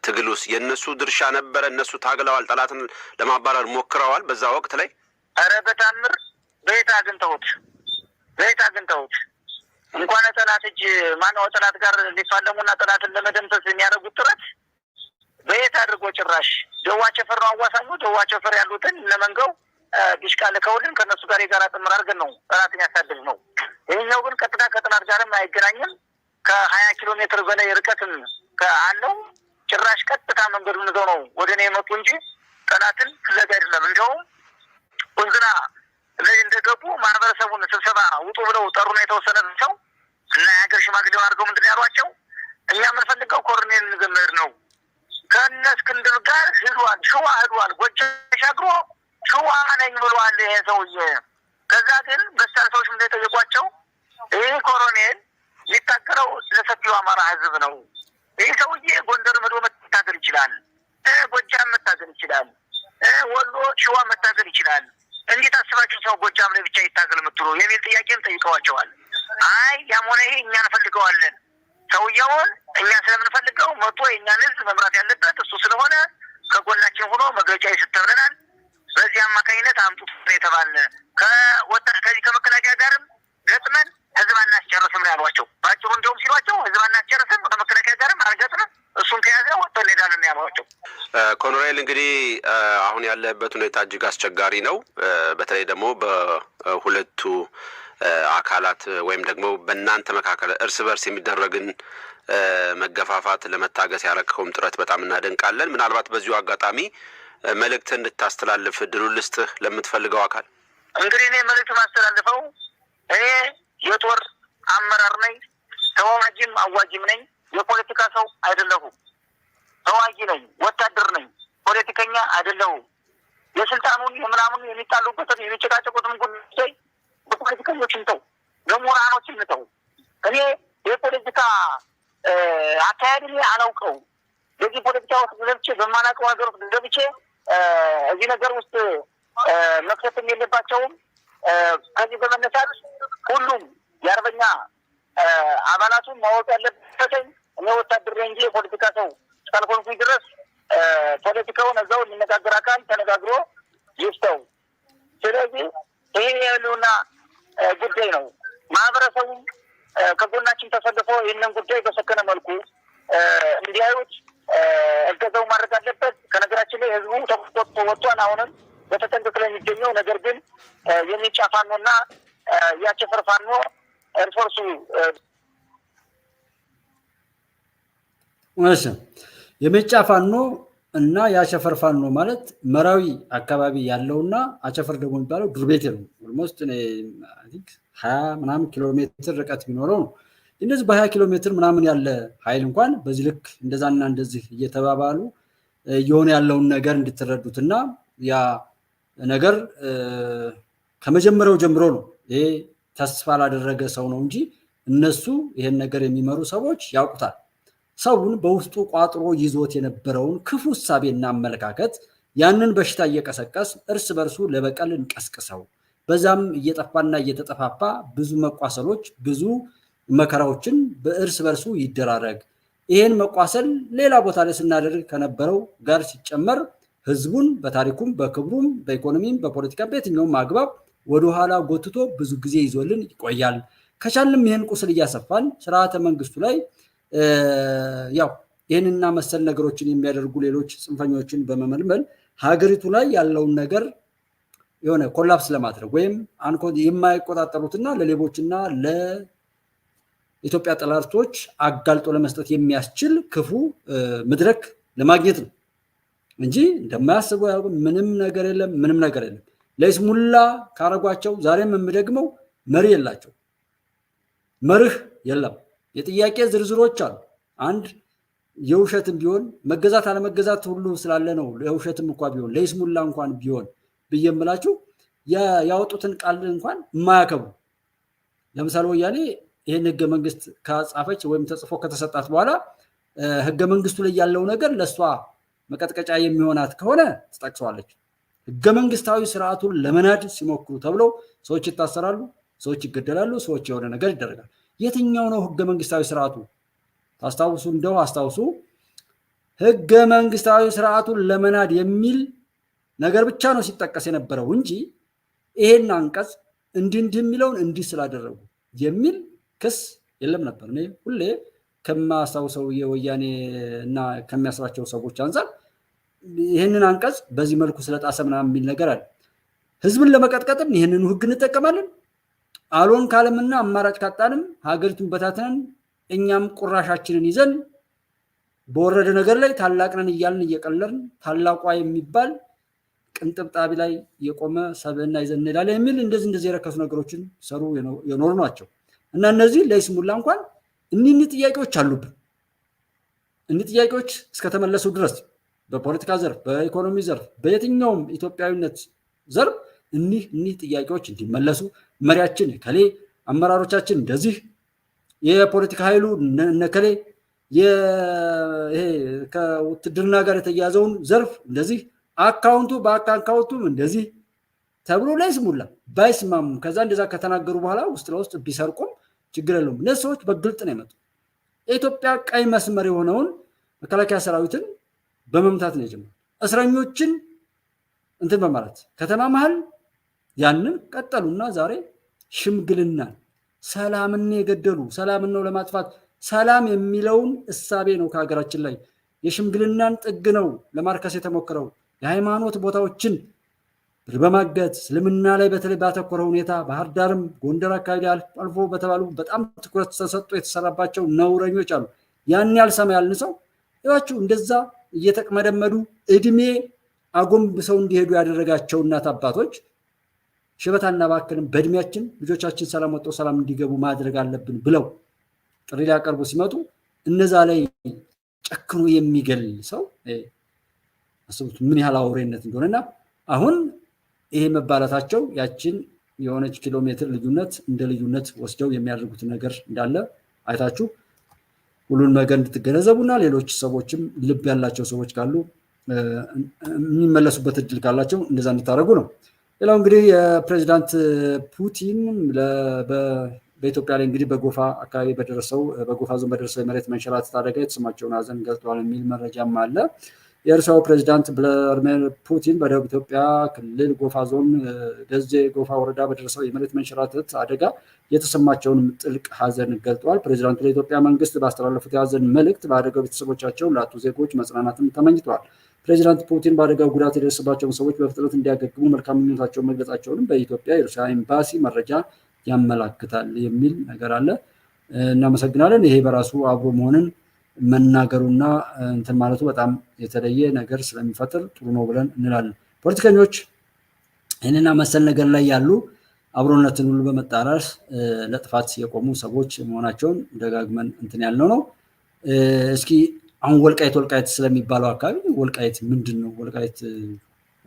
ትግል ውስጥ የእነሱ ድርሻ ነበረ? እነሱ ታግለዋል፣ ጠላትን ለማባረር ሞክረዋል በዛ ወቅት ላይ?
ኧረ በታምር በየት አግኝተውት እንኳን ጠላት እጅ ማነው ጠላት ጋር ሊፋለሙና ጠላትን ለመደምሰስ የሚያደርጉት ጥረት በየት አድርጎ ጭራሽ ደዋ ቸፈር ነው አዋሳኙ። ደዋ ቸፈር ያሉትን ለመንገው ዲሽቃ ልከውልን ከነሱ ጋር የጋራ ጥምር አድርገን ነው ጠላትን ያሳድድ ነው። ይህኛው ግን ቀጥታ ከጠላት ጋርም አይገናኝም። ከ20 ኪሎ ሜትር በላይ ርቀትም አለው። ጭራሽ ቀጥታ መንገዱን ይዘው ነው ወደ እኔ የመጡ እንጂ ጠላትን ፍለጋ አይደለም። እንደውም ወንዝና ላይ እንደገቡ ማህበረሰቡን ስብሰባ ውጡ ብለው ጠሩና የተወሰነ ሰው እና የሀገር ሽማግሌውን አድርገው ምንድን ያሏቸው እኛ የምንፈልገው ኮሎኔል ንገመድ ነው ከእነ እስክንድር ጋር ሂዷል፣ ሸዋ ሂዷል፣ ጎጃም ተሻግሮ ሸዋ ነኝ ብሏል ይሄ ሰውዬ። ከዛ ግን በሳል ሰዎች ምን የጠየቋቸው ይህ ኮሎኔል ሊታገለው ለሰፊው አማራ ህዝብ ነው። ይህ ሰውዬ ጎንደር መዶ መታገል ይችላል፣ ጎጃም መታገል ይችላል፣ ወሎ ሸዋ መታገል ይችላል። እንዴት አስባችሁ ሰው ጎጃም ላይ ብቻ ይታገል የምትሉ የሚል ጥያቄም ጠይቀዋቸዋል። አይ ያም ሆነ ይሄ እኛ እንፈልገዋለን፣ ሰውየውን እኛ ስለምንፈልገው መጥቶ የእኛን ህዝብ መምራት ያለበት እሱ ስለሆነ ከጎናችን ሆኖ መግለጫ ይስተብለናል። በዚህ አማካኝነት አምጡት የተባለ ከዚህ ከመከላከያ ጋርም ገጥመን ህዝብ አናስጨርስም ነው ያሏቸው። ባጭሩ እንደውም ሲሏቸው ህዝብ አናስጨርስም ከመከላከያ ጋርም አልገጥምም እሱን ከያዘ ወጥተን እንሄዳለን ያሏቸው።
ኮሎኔል እንግዲህ አሁን ያለበት ሁኔታ እጅግ አስቸጋሪ ነው። በተለይ ደግሞ በሁለቱ አካላት ወይም ደግሞ በእናንተ መካከል እርስ በርስ የሚደረግን መገፋፋት ለመታገስ ያረከውም ጥረት በጣም እናደንቃለን። ምናልባት በዚሁ አጋጣሚ መልእክት እንድታስተላልፍ እድሉን ልስጥህ ለምትፈልገው አካል።
እንግዲህ እኔ መልእክት ማስተላልፈው እኔ የጦር አመራር ነኝ፣ ተዋጊም አዋጊም ነኝ። የፖለቲካ ሰው አይደለሁም። ተዋጊ ነኝ፣ ወታደር ነኝ፣ ፖለቲከኛ አይደለሁም። የስልጣኑን የምናምን የሚጣሉበትን የሚጨቃጨቁትን ጉዳይ በፖለቲከኞችን ተው፣ በምሁራኖችን ተው። እኔ የፖለቲካ አካሄድን አላውቀው። በዚህ ፖለቲካ ውስጥ ገብቼ በማናውቀው ነገር ውስጥ ገብቼ እዚህ ነገር ውስጥ መክተትም የለባቸውም። ከዚህ በመነሳት ሁሉም የአርበኛ አባላቱን ማወቅ ያለበትኝ እኔ ወታደር እንጂ የፖለቲካ ሰው እስካልሆንኩኝ ድረስ ፖለቲካውን እዛው የሚነጋገር አካል ተነጋግሮ ይፍተው። ስለዚህ ይሄ የህልውና ጉዳይ ነው። ማህበረሰቡም ከጎናችን ተሰልፎ ይህንን ጉዳይ በሰከነ መልኩ እንዲያዩት እገዛው ማድረግ አለበት። ከነገራችን ላይ ህዝቡ ተቆጥቶ ወጥቷን አሁንም በተጠንቀቅ ላይ የሚገኘው ነገር ግን የሚጫ ፋኖና ያቸፈር ፋኖ እርፎርሱ
እሺ የሚጫ ፋኖ እና ያቸፈር ፋኖ ማለት መራዊ አካባቢ ያለውና አቸፈር ደግሞ የሚባለው ዱርቤቴ ነው። ኦልሞስት አይ ቲንክ 20 ምናምን ኪሎ ሜትር ርቀት ቢኖረው ነው። እነዚህ በ20 ኪሎ ሜትር ምናምን ያለ ኃይል እንኳን በዚህ ልክ እንደዛና እንደዚህ እየተባባሉ የሆነ ያለውን ነገር እንድትረዱትና ያ ነገር ከመጀመሪያው ጀምሮ ነው። ይሄ ተስፋ ላደረገ ሰው ነው እንጂ እነሱ ይሄን ነገር የሚመሩ ሰዎች ያውቁታል። ሰውን በውስጡ ቋጥሮ ይዞት የነበረውን ክፉ ሐሳቤና አመለካከት ያንን በሽታ እየቀሰቀስ እርስ በርሱ ለበቀል እንቀስቅሰው በዛም እየጠፋና እየተጠፋፋ ብዙ መቋሰሎች ብዙ መከራዎችን በእርስ በርሱ ይደራረግ። ይሄን መቋሰል ሌላ ቦታ ላይ ስናደርግ ከነበረው ጋር ሲጨመር ህዝቡን በታሪኩም በክብሩም በኢኮኖሚም በፖለቲካ በየትኛውም አግባብ ወደኋላ ጎትቶ ብዙ ጊዜ ይዞልን ይቆያል። ከቻልንም ይህን ቁስል እያሰፋን ስርዓተ መንግስቱ ላይ ያው ይህንና መሰል ነገሮችን የሚያደርጉ ሌሎች ጽንፈኞችን በመመልመል ሀገሪቱ ላይ ያለውን ነገር የሆነ ኮላፕስ ለማድረግ ወይም የማይቆጣጠሩትና ለሌቦችና ለኢትዮጵያ ጠላቶች አጋልጦ ለመስጠት የሚያስችል ክፉ መድረክ ለማግኘት ነው እንጂ እንደማያስቡ ምንም ነገር የለም። ምንም ነገር የለም። ለይስሙላ ካረጓቸው ዛሬም የምደግመው መሪ የላቸው፣ መርህ የለም። የጥያቄ ዝርዝሮች አሉ። አንድ የውሸትም ቢሆን መገዛት አለመገዛት ሁሉ ስላለ ነው። የውሸትም እንኳን ቢሆን ለይስሙላ እንኳን ቢሆን ብየምላችሁ ያወጡትን ቃል እንኳን የማያከብሩ ለምሳሌ ወያኔ ይህን ህገ መንግስት ከጻፈች ወይም ተጽፎ ከተሰጣት በኋላ ህገ መንግስቱ ላይ ያለው ነገር ለሷ መቀጥቀጫ የሚሆናት ከሆነ ትጠቅሰዋለች። ህገ መንግስታዊ ስርዓቱን ለመናድ ሲሞክሩ ተብለው ሰዎች ይታሰራሉ፣ ሰዎች ይገደላሉ፣ ሰዎች የሆነ ነገር ይደረጋል። የትኛው ነው ህገ መንግስታዊ ስርዓቱ? ታስታውሱ እንደው አስታውሱ። ህገ መንግስታዊ ስርዓቱን ለመናድ የሚል ነገር ብቻ ነው ሲጠቀስ የነበረው እንጂ ይሄን አንቀጽ እንዲህ የሚለውን እንዲህ ስላደረጉ የሚል ክስ የለም ነበር። እኔ ሁሌ ከማስታውሰው የወያኔ እና ከሚያስራቸው ሰዎች አንፃር ይህንን አንቀጽ በዚህ መልኩ ስለጣሰ ምናምን የሚል ነገር አለ። ህዝብን ለመቀጥቀጥም ይህንኑ ህግ እንጠቀማለን። አሎን ካለምና አማራጭ ካጣንም ሀገሪቱን በታትነን እኛም ቁራሻችንን ይዘን በወረደ ነገር ላይ ታላቅ ነን እያልን እየቀለርን ታላቋ የሚባል ቅንጥብጣቢ ላይ የቆመ ሰብዕና ይዘን እንሄዳለን የሚል እንደዚህ የረከሱ ነገሮችን ሰሩ የኖሩ ናቸው። እና እነዚህ ለይስሙላ እንኳን እኒህ ጥያቄዎች አሉብን። እኒህ ጥያቄዎች እስከተመለሱ ድረስ በፖለቲካ ዘርፍ፣ በኢኮኖሚ ዘርፍ፣ በየትኛውም ኢትዮጵያዊነት ዘርፍ እኒህ ጥያቄዎች እንዲመለሱ መሪያችን ከሌ፣ አመራሮቻችን እንደዚህ፣ የፖለቲካ ኃይሉ እነከሌ፣ ከውትድርና ጋር የተያዘውን ዘርፍ እንደዚህ፣ አካውንቱ በአካውንቱም እንደዚህ ተብሎ ለይስሙላ ባይስማሙ ከዛ እንደዛ ከተናገሩ በኋላ ውስጥ ለውስጥ ቢሰርቁም ችግር የለውም። እነዚህ ሰዎች በግልጥ ነው የመጡ። የኢትዮጵያ ቀይ መስመር የሆነውን መከላከያ ሰራዊትን በመምታት ነው የጀመሩት። እስረኞችን እንትን በማለት ከተማ መሀል ያንን ቀጠሉና ዛሬ ሽምግልናን ሰላምን የገደሉ ሰላምን ነው ለማጥፋት ሰላም የሚለውን እሳቤ ነው ከሀገራችን ላይ የሽምግልናን ጥግ ነው ለማርከስ የተሞከረው። የሃይማኖት ቦታዎችን በማገት እስልምና ላይ በተለይ ባተኮረ ሁኔታ ባህር ዳርም ጎንደር አካባቢ አልፎ በተባሉ በጣም ትኩረት ተሰጥቶ የተሰራባቸው ነውረኞች አሉ። ያን ያልሰማ ያልን ሰው ይዋችሁ እንደዛ እየተቅመደመዱ እድሜ አጎንብሰው እንዲሄዱ ያደረጋቸው እናት አባቶች ሽበታና ባክንም በእድሜያችን ልጆቻችን ሰላም ወጥተው ሰላም እንዲገቡ ማድረግ አለብን ብለው ጥሪ ሊያቀርቡ ሲመጡ እነዛ ላይ ጨክኖ የሚገል ሰው አስቡት ምን ያህል አውሬነት እንደሆነና አሁን ይሄ መባላታቸው ያችን የሆነች ኪሎ ሜትር ልዩነት እንደ ልዩነት ወስደው የሚያደርጉት ነገር እንዳለ አይታችሁ ሁሉን ነገር እንድትገነዘቡና ሌሎች ሰዎችም ልብ ያላቸው ሰዎች ካሉ የሚመለሱበት እድል ካላቸው እንደዛ እንድታደርጉ ነው። ሌላው እንግዲህ የፕሬዚዳንት ፑቲን በኢትዮጵያ ላይ እንግዲህ በጎፋ አካባቢ በጎፋ ዞን በደረሰው የመሬት መንሸራተት አደጋ የተሰማቸውን ሀዘን ገልጸዋል የሚል መረጃም አለ። የሩሲያው ፕሬዚዳንት ቭላድሚር ፑቲን በደቡብ ኢትዮጵያ ክልል ጎፋ ዞን ደዜ ጎፋ ወረዳ በደረሰው የመሬት መንሸራተት አደጋ የተሰማቸውን ጥልቅ ሀዘን ገልጠዋል። ፕሬዚዳንቱ ለኢትዮጵያ መንግስት ባስተላለፉት የሀዘን መልእክት በአደጋው ቤተሰቦቻቸውን ላጡ ዜጎች መጽናናትን ተመኝተዋል። ፕሬዚዳንት ፑቲን በአደጋው ጉዳት የደረሰባቸውን ሰዎች በፍጥነት እንዲያገግሙ መልካም ምኞታቸውን መግለጻቸውንም በኢትዮጵያ የሩሲያ ኤምባሲ መረጃ ያመላክታል የሚል ነገር አለ። እናመሰግናለን። ይሄ በራሱ አብሮ መሆንን መናገሩና እንትን ማለቱ በጣም የተለየ ነገር ስለሚፈጥር ጥሩ ነው ብለን እንላለን። ፖለቲከኞች ይህንና መሰል ነገር ላይ ያሉ አብሮነትን ሁሉ በመጣራስ ለጥፋት የቆሙ ሰዎች መሆናቸውን ደጋግመን እንትን ያልነው ነው። እስኪ አሁን ወልቃይት ስለሚባለው አካባቢ ወልቃይት ምንድን ነው?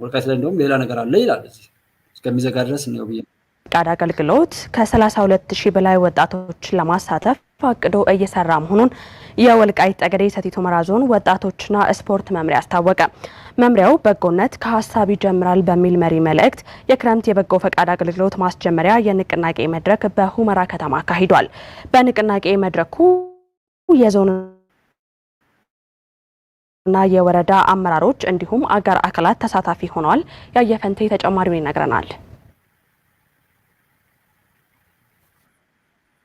ወልቃይት ላይ እንደውም ሌላ ነገር አለ ይላል። እዚህ እስከሚዘጋ ድረስ ነው ብዬ
ፈቃድ አገልግሎት ከ32,000 በላይ ወጣቶችን ለማሳተፍ አቅዶ እየሰራ መሆኑን የወልቃይት ጠገዴ ሰቲት ሁመራ ዞን ወጣቶችና ስፖርት መምሪያ አስታወቀ። መምሪያው በጎነት ከሀሳብ ይጀምራል በሚል መሪ መልእክት የክረምት የበጎ ፈቃድ አገልግሎት ማስጀመሪያ የንቅናቄ መድረክ በሁመራ ከተማ አካሂዷል። በንቅናቄ መድረኩ የዞንና የወረዳ አመራሮች እንዲሁም አጋር አካላት ተሳታፊ ሆነዋል። ያየፈንቴ ተጨማሪውን ይነግረናል።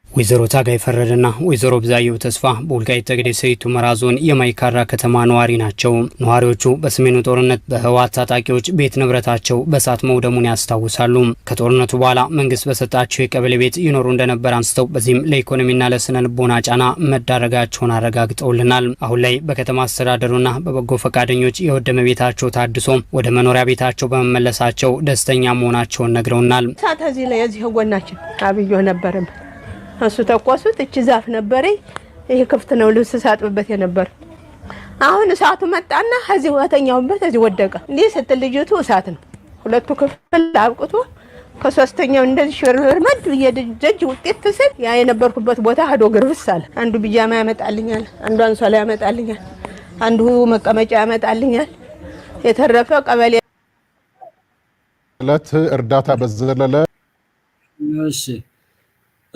ወይዘሮ ታጋይ ፈረደና ወይዘሮ ብዛየው ተስፋ በወልቃይት ጠገዴ ሰቲት ሁመራ ዞን የማይካድራ ከተማ ነዋሪ ናቸው። ነዋሪዎቹ በሰሜኑ ጦርነት በህወሓት ታጣቂዎች ቤት ንብረታቸው በእሳት መውደሙን ያስታውሳሉ። ከጦርነቱ በኋላ መንግስት በሰጣቸው የቀበሌ ቤት ይኖሩ እንደነበር አንስተው በዚህም ለኢኮኖሚና ለስነ ልቦና ጫና መዳረጋቸውን አረጋግጠውልናል። አሁን ላይ በከተማ አስተዳደሩና በበጎ ፈቃደኞች የወደመ ቤታቸው ታድሶ ወደ መኖሪያ ቤታቸው በመመለሳቸው ደስተኛ መሆናቸውን ነግረውናል።
እሳት እዚህ ላይ እዚህ ጎናችን አብዮ ነበርም እሱ ተቆሱት እቺ ዛፍ ነበረኝ ይሄ ክፍት ነው ልብስ ሳጥብበት የነበር አሁን እሳቱ መጣና እዚህ ወተኛውበት እዚህ ወደቀ እንዴ ስትል ልጅቱ እሳት ነው ሁለቱ ክፍል አብቅቶ ከሶስተኛው እንደዚህ ሽርርመድ የደጅ ውጤት ተሰል ያ የነበርኩበት ቦታ ሄዶ ግርብስ አለ። አንዱ ቢጃማ ያመጣልኛል፣ አንዱ አንሶላ ያመጣልኛል፣ አንዱ መቀመጫ ያመጣልኛል። የተረፈ ቀበሌ
ለት እርዳታ በዘለለ
እሺ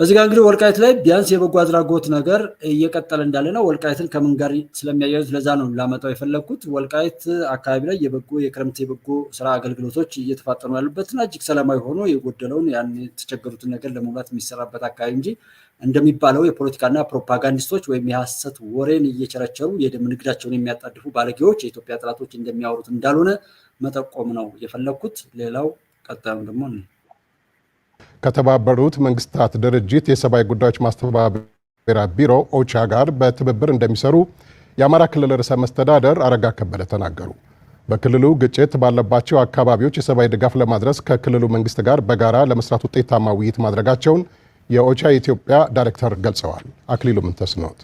እዚህ ጋር እንግዲህ ወልቃይት ላይ ቢያንስ የበጎ አድራጎት ነገር እየቀጠለ እንዳለ ነው። ወልቃይትን ከምን ጋር ስለሚያያዩት ለዛ ነው ላመጣው የፈለኩት። ወልቃይት አካባቢ ላይ የክረምት የበጎ ስራ አገልግሎቶች እየተፋጠኑ ያሉበትና እጅግ ሰላማዊ ሆኖ የጎደለውን ያን የተቸገሩትን ነገር ለመሙላት የሚሰራበት አካባቢ እንጂ እንደሚባለው የፖለቲካና ፕሮፓጋንዲስቶች ወይም የሐሰት ወሬን እየቸረቸሩ የደም ንግዳቸውን የሚያጣድፉ ባለጌዎች የኢትዮጵያ ጠላቶች እንደሚያወሩት እንዳልሆነ መጠቆም ነው የፈለኩት። ሌላው ቀጣዩ ደግሞ
ከተባበሩት መንግስታት ድርጅት የሰብአዊ ጉዳዮች ማስተባበሪያ ቢሮ ኦቻ ጋር በትብብር እንደሚሰሩ የአማራ ክልል ርዕሰ መስተዳደር አረጋ ከበደ ተናገሩ። በክልሉ ግጭት ባለባቸው አካባቢዎች የሰብአዊ ድጋፍ ለማድረስ ከክልሉ መንግስት ጋር በጋራ ለመስራት ውጤታማ ውይይት ማድረጋቸውን የኦቻ የኢትዮጵያ ዳይሬክተር ገልጸዋል። አክሊሉ ምንተስኖት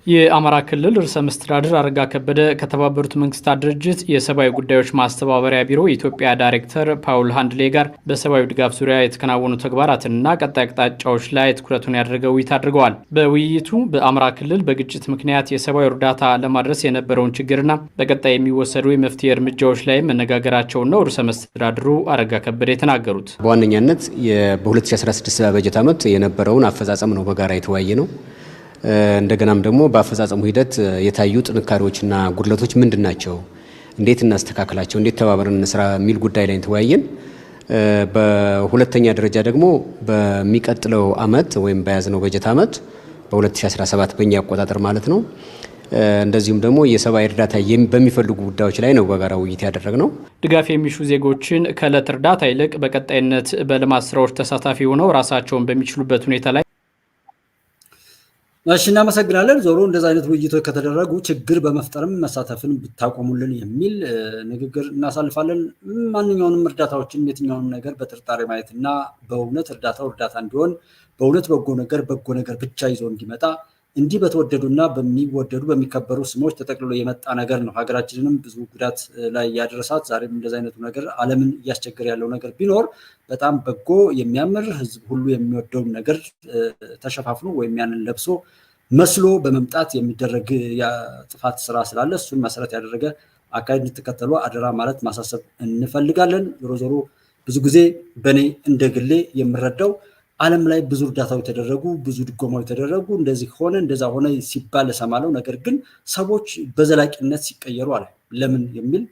የአማራ ክልል ርዕሰ መስተዳድር አረጋ ከበደ ከተባበሩት መንግስታት ድርጅት የሰብአዊ ጉዳዮች ማስተባበሪያ ቢሮ የኢትዮጵያ ዳይሬክተር ፓውል ሃንድሌ ጋር በሰብአዊ ድጋፍ ዙሪያ የተከናወኑ ተግባራትንና ቀጣይ አቅጣጫዎች ላይ ትኩረቱን ያደረገ ውይይት አድርገዋል። በውይይቱ በአማራ ክልል በግጭት ምክንያት የሰብአዊ እርዳታ ለማድረስ የነበረውን ችግርና በቀጣይ የሚወሰዱ የመፍትሄ እርምጃዎች ላይ መነጋገራቸውን ነው ርዕሰ መስተዳድሩ አረጋ ከበደ የተናገሩት።
በዋነኛነት በ2016 በጀት ዓመት የነበረውን አፈጻጸም ነው በጋራ የተወያየ ነው። እንደገናም ደግሞ በአፈጻጸሙ ሂደት የታዩ ጥንካሬዎችና ጉድለቶች ምንድናቸው፣ እንዴት እናስተካክላቸው፣ እንዴት ተባብረን እንስራ የሚል ጉዳይ ላይ ተወያየን። በሁለተኛ ደረጃ ደግሞ በሚቀጥለው አመት ወይም በያዝነው በጀት አመት በ2017 በእኛ አቆጣጠር ማለት ነው እንደዚሁም ደግሞ የሰብአዊ እርዳታ በሚፈልጉ ጉዳዮች ላይ ነው በጋራ ውይይት ያደረግነው።
ድጋፍ የሚሹ ዜጎችን ከዕለት እርዳታ ይልቅ በቀጣይነት በልማት ስራዎች ተሳታፊ ሆነው ራሳቸውን በሚችሉበት ሁኔታ ላይ
እሺ እናመሰግናለን። ዞሮ እንደዛ አይነት ውይይቶች ከተደረጉ ችግር በመፍጠርም መሳተፍን ብታቆሙልን የሚል ንግግር እናሳልፋለን። ማንኛውንም እርዳታዎችን የትኛውንም ነገር በጥርጣሬ ማየትና በእውነት እርዳታው እርዳታ እንዲሆን በእውነት በጎ ነገር ብቻ ይዞ እንዲመጣ እንዲህ በተወደዱና በሚወደዱ በሚከበሩ ስሞች ተጠቅልሎ የመጣ ነገር ነው ሀገራችንንም ብዙ ጉዳት ላይ ያደረሳት። ዛሬም እንደዚህ አይነቱ ነገር ዓለምን እያስቸገረ ያለው ነገር ቢኖር በጣም በጎ የሚያምር ህዝብ ሁሉ የሚወደውን ነገር ተሸፋፍኖ ወይም ያንን ለብሶ መስሎ በመምጣት የሚደረግ የጥፋት ስራ ስላለ እሱን መሰረት ያደረገ አካሄድ እንድትከተሉ አደራ ማለት ማሳሰብ እንፈልጋለን። ዞሮ ዞሮ ብዙ ጊዜ በእኔ እንደ ግሌ የምረዳው ዓለም ላይ ብዙ እርዳታው የተደረጉ ብዙ ድጎማው የተደረጉ እንደዚህ ሆነ እንደዛ ሆነ ሲባል እሰማለሁ። ነገር ግን ሰዎች በዘላቂነት ሲቀየሩ አለ ለምን የሚል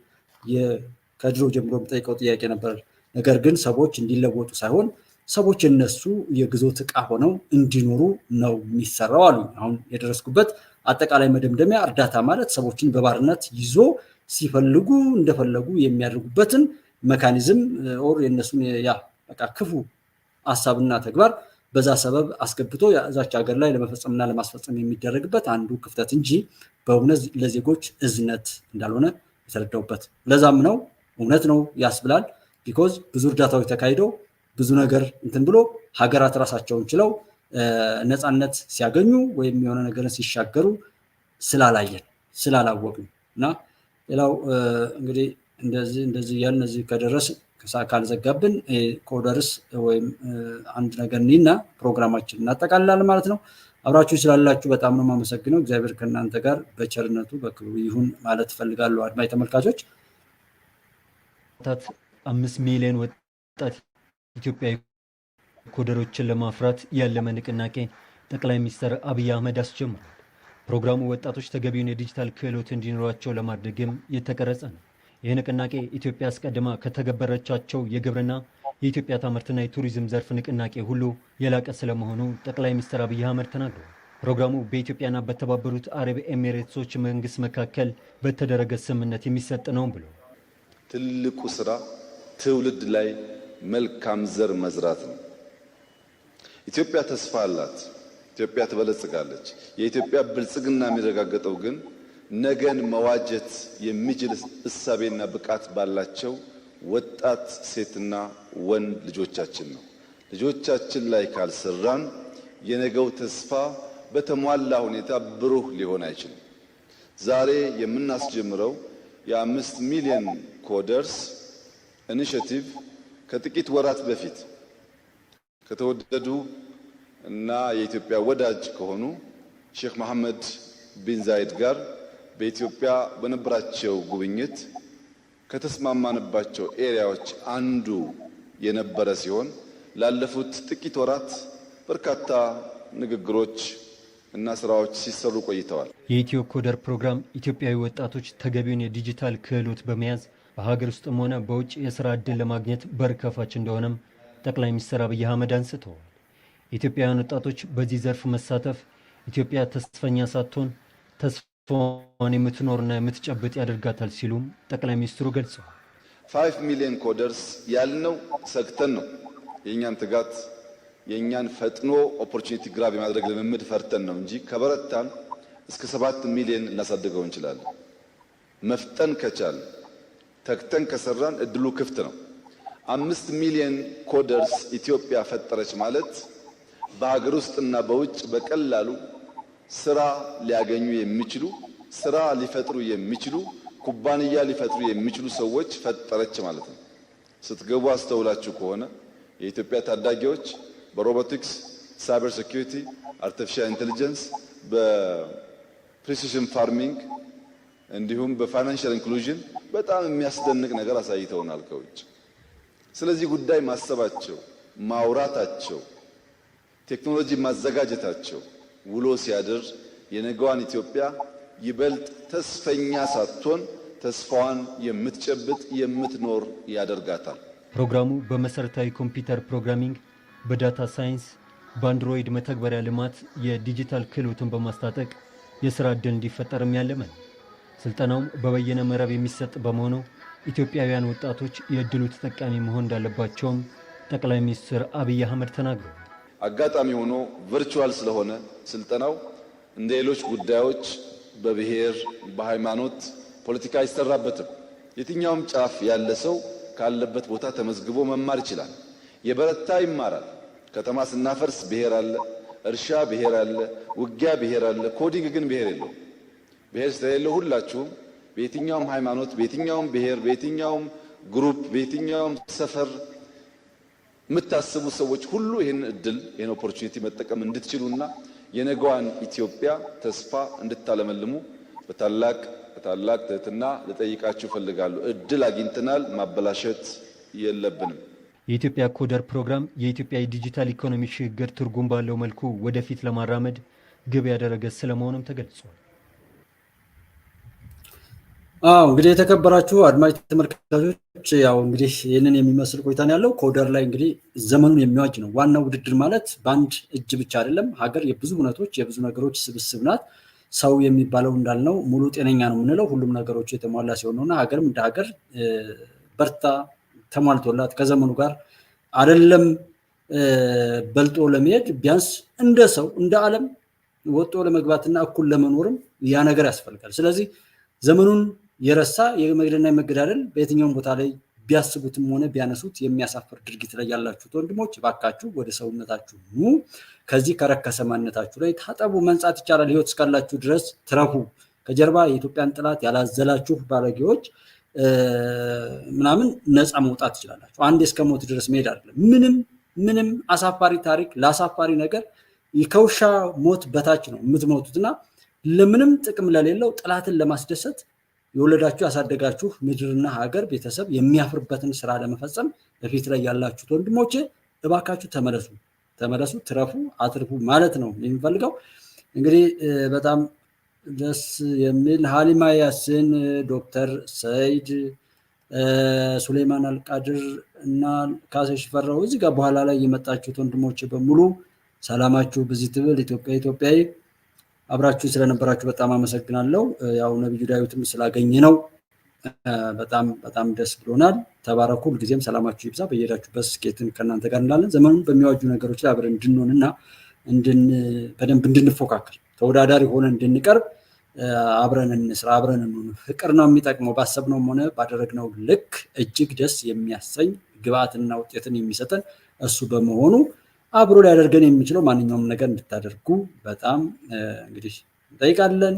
ከድሮ ጀምሮ የምጠይቀው ጥያቄ ነበር። ነገር ግን ሰዎች እንዲለወጡ ሳይሆን ሰዎች እነሱ የግዞት ዕቃ ሆነው እንዲኖሩ ነው የሚሰራው አሉ። አሁን የደረስኩበት አጠቃላይ መደምደሚያ እርዳታ ማለት ሰዎችን በባርነት ይዞ ሲፈልጉ እንደፈለጉ የሚያደርጉበትን መካኒዝም ኦር የእነሱን በቃ ክፉ ሀሳብና ተግባር በዛ ሰበብ አስገብቶ ያዛች ሀገር ላይ ለመፈጸምና ለማስፈጸም የሚደረግበት አንዱ ክፍተት እንጂ በእውነት ለዜጎች እዝነት እንዳልሆነ የተረዳውበት። ለዛም ነው እውነት ነው ያስብላል። ቢኮዝ ብዙ እርዳታዎች ተካሂደው ብዙ ነገር እንትን ብሎ ሀገራት ራሳቸውን ችለው ነፃነት ሲያገኙ ወይም የሆነ ነገርን ሲሻገሩ ስላላየን ስላላወቅን እና ሌላው እንግዲህ እንደዚህ ያልን እዚህ ካልዘጋብን ኮደርስ ወይም አንድ ነገር ነውና ፕሮግራማችን እናጠቃልላለን ማለት ነው። አብራችሁ ስላላችሁ በጣም ነው የማመሰግነው። እግዚአብሔር ከእናንተ ጋር በቸርነቱ በክብሩ ይሁን ማለት ፈልጋለሁ። አድማጭ ተመልካቾች
5 ሚሊዮን ወጣት ኢትዮጵያዊ ኮደሮችን ለማፍራት ያለመ ንቅናቄ ጠቅላይ ሚኒስትር አብይ አህመድ አስጀምሯል። ፕሮግራሙ ወጣቶች ተገቢውን የዲጂታል ክህሎት እንዲኖራቸው ለማድረግም የተቀረጸ ነው። ይህ ንቅናቄ ኢትዮጵያ አስቀድማ ከተገበረቻቸው የግብርና የኢትዮጵያ ታምርትና የቱሪዝም ዘርፍ ንቅናቄ ሁሉ የላቀ ስለመሆኑ ጠቅላይ ሚኒስትር አብይ አህመድ ተናግረዋል። ፕሮግራሙ በኢትዮጵያና በተባበሩት አረብ ኤሚሬትሶች መንግስት መካከል በተደረገ ስምምነት የሚሰጥ ነው ብሎ
ትልቁ ስራ ትውልድ ላይ መልካም ዘር መዝራት ነው። ኢትዮጵያ ተስፋ አላት። ኢትዮጵያ ትበለጽጋለች። የኢትዮጵያ ብልጽግና የሚረጋገጠው ግን ነገን መዋጀት የሚችል እሳቤና ብቃት ባላቸው ወጣት ሴትና ወንድ ልጆቻችን ነው። ልጆቻችን ላይ ካልሰራን የነገው ተስፋ በተሟላ ሁኔታ ብሩህ ሊሆን አይችልም። ዛሬ የምናስጀምረው የ5 ሚሊዮን ኮደርስ ኢኒሺየቲቭ ከጥቂት ወራት በፊት ከተወደዱ እና የኢትዮጵያ ወዳጅ ከሆኑ ሼክ መሐመድ ቢን ዛይድ ጋር በኢትዮጵያ በነበራቸው ጉብኝት ከተስማማንባቸው ኤሪያዎች አንዱ የነበረ ሲሆን ላለፉት ጥቂት ወራት በርካታ ንግግሮች እና ስራዎች ሲሰሩ ቆይተዋል።
የኢትዮ ኮደር ፕሮግራም ኢትዮጵያዊ ወጣቶች ተገቢውን የዲጂታል ክህሎት በመያዝ በሀገር ውስጥም ሆነ በውጭ የስራ ዕድል ለማግኘት በር ከፋች እንደሆነም ጠቅላይ ሚኒስትር አብይ አህመድ አንስተዋል። ኢትዮጵያውያን ወጣቶች በዚህ ዘርፍ መሳተፍ ኢትዮጵያ ተስፈኛ ሳትሆን ተስፋዋን የምትኖርና የምትጨብጥ ያደርጋታል ሲሉም ጠቅላይ ሚኒስትሩ ገልጸዋል።
5 ሚሊዮን ኮደርስ ያልነው ሰግተን ነው። የእኛን ትጋት የእኛን ፈጥኖ ኦፖርቹኒቲ ግራብ የማድረግ ልምምድ ፈርተን ነው እንጂ ከበረታን እስከ 7 ሚሊዮን እናሳድገው እንችላለን። መፍጠን ከቻል ተግተን ከሰራን እድሉ ክፍት ነው። 5 ሚሊዮን ኮደርስ ኢትዮጵያ ፈጠረች ማለት በሀገር ውስጥና በውጭ በቀላሉ ስራ ሊያገኙ የሚችሉ ስራ ሊፈጥሩ የሚችሉ ኩባንያ ሊፈጥሩ የሚችሉ ሰዎች ፈጠረች ማለት ነው። ስትገቡ አስተውላችሁ ከሆነ የኢትዮጵያ ታዳጊዎች በሮቦቲክስ፣ ሳይበር ሴኩሪቲ፣ አርቲፊሻል ኢንተለጀንስ፣ በፕሪሲዥን ፋርሚንግ እንዲሁም በፋይናንሻል ኢንክሉዥን በጣም የሚያስደንቅ ነገር አሳይተውናል ከውጭ። ስለዚህ ጉዳይ ማሰባቸው፣ ማውራታቸው፣ ቴክኖሎጂ ማዘጋጀታቸው ውሎ ሲያድር የነገዋን ኢትዮጵያ ይበልጥ ተስፈኛ ሳትሆን ተስፋዋን የምትጨብጥ የምትኖር ያደርጋታል።
ፕሮግራሙ በመሰረታዊ ኮምፒውተር ፕሮግራሚንግ፣ በዳታ ሳይንስ፣ በአንድሮይድ መተግበሪያ ልማት የዲጂታል ክህሎትን በማስታጠቅ የስራ ዕድል እንዲፈጠርም ያለመ ነው። ስልጠናውም በበየነ መረብ የሚሰጥ በመሆኑ ኢትዮጵያውያን ወጣቶች የዕድሉ ተጠቃሚ መሆን እንዳለባቸውም ጠቅላይ ሚኒስትር አብይ አህመድ ተናግረዋል።
አጋጣሚ ሆኖ ቨርቹዋል ስለሆነ ስልጠናው እንደ ሌሎች ጉዳዮች በብሔር፣ በሃይማኖት፣ ፖለቲካ አይሰራበትም። የትኛውም ጫፍ ያለ ሰው ካለበት ቦታ ተመዝግቦ መማር ይችላል። የበረታ ይማራል። ከተማ ስናፈርስ ብሔር አለ፣ እርሻ ብሔር አለ፣ ውጊያ ብሔር አለ። ኮዲንግ ግን ብሔር የለውም። ብሔር ስለሌለው ሁላችሁም በየትኛውም ሃይማኖት፣ በየትኛውም ብሔር፣ በየትኛውም ግሩፕ፣ በየትኛውም ሰፈር የምታስቡ ሰዎች ሁሉ ይህን እድል ይህን ኦፖርቹኒቲ መጠቀም እንድትችሉና የነገዋን ኢትዮጵያ ተስፋ እንድታለመልሙ በታላቅ ትህትና ልጠይቃችሁ እፈልጋለሁ። እድል አግኝተናል፣ ማበላሸት የለብንም።
የኢትዮጵያ ኮደር ፕሮግራም የኢትዮጵያ የዲጂታል ኢኮኖሚ ሽግግር ትርጉም ባለው መልኩ ወደፊት ለማራመድ ግብ ያደረገ ስለመሆኑም ተገልጿል።
እንግዲህ የተከበራችሁ አድማጭ ተመልካቾች ያው እንግዲህ ይህንን የሚመስል ቆይታን ያለው ኮደር ላይ እንግዲህ ዘመኑን የሚዋጅ ነው። ዋናው ውድድር ማለት በአንድ እጅ ብቻ አይደለም። ሀገር የብዙ እውነቶች የብዙ ነገሮች ስብስብ ናት። ሰው የሚባለው እንዳልነው ሙሉ ጤነኛ ነው የምንለው ሁሉም ነገሮች የተሟላ ሲሆን ነውና ሀገርም እንደ ሀገር በርታ ተሟልቶላት ከዘመኑ ጋር አይደለም በልጦ ለመሄድ ቢያንስ እንደ ሰው እንደ ዓለም ወጦ ለመግባትና እኩል ለመኖርም ያ ነገር ያስፈልጋል። ስለዚህ ዘመኑን የረሳ የመግደልና የመገዳደል በየትኛውም ቦታ ላይ ቢያስቡትም ሆነ ቢያነሱት የሚያሳፍር ድርጊት ላይ ያላችሁት ወንድሞች እባካችሁ ወደ ሰውነታችሁ ኑ። ከዚህ ከረከሰ ማንነታችሁ ላይ ታጠቡ። መንጻት ይቻላል። ህይወት እስካላችሁ ድረስ ትረፉ። ከጀርባ የኢትዮጵያን ጥላት ያላዘላችሁ ባለጌዎች ምናምን ነፃ መውጣት ትችላላችሁ። አንዴ እስከ ሞት ድረስ መሄድ አይደለም። ምንም አሳፋሪ ታሪክ ለአሳፋሪ ነገር ከውሻ ሞት በታች ነው የምትሞቱትና ለምንም ጥቅም ለሌለው ጥላትን ለማስደሰት የወለዳችሁ ያሳደጋችሁ ምድርና ሀገር ቤተሰብ የሚያፍርበትን ስራ ለመፈጸም በፊት ላይ ያላችሁት ወንድሞቼ እባካችሁ ተመለሱ፣ ትረፉ፣ አትርፉ ማለት ነው የሚፈልገው። እንግዲህ በጣም ደስ የሚል ሀሊማ ያሲን፣ ዶክተር ሰይድ፣ ሱሌማን አልቃድር እና ካሴ ሽፈራው እዚህ ጋር በኋላ ላይ የመጣችሁት ወንድሞቼ በሙሉ ሰላማችሁ በዚህ ትብል ኢትዮጵያዊ አብራችሁ ስለነበራችሁ በጣም አመሰግናለሁ። ያው ነብዩ ዳዊትም ስላገኘ ነው በጣም ደስ ብሎናል። ተባረኩ። ሁልጊዜም ሰላማችሁ ይብዛ። በየሄዳችሁበት ስኬትን ከእናንተ ጋር እንዳለን ዘመኑን በሚዋጁ ነገሮች ላይ አብረን እንድንሆንና በደንብ እንድንፎካከል ተወዳዳሪ ሆነ እንድንቀርብ አብረን እንስራ፣ አብረን እንሁን። ፍቅር ነው የሚጠቅመው። ባሰብነውም ሆነ ባደረግነው ልክ እጅግ ደስ የሚያሰኝ ግብአትና ውጤትን የሚሰጠን እሱ በመሆኑ አብሮ ሊያደርገን የሚችለው ማንኛውም ነገር እንድታደርጉ በጣም እንግዲህ እንጠይቃለን።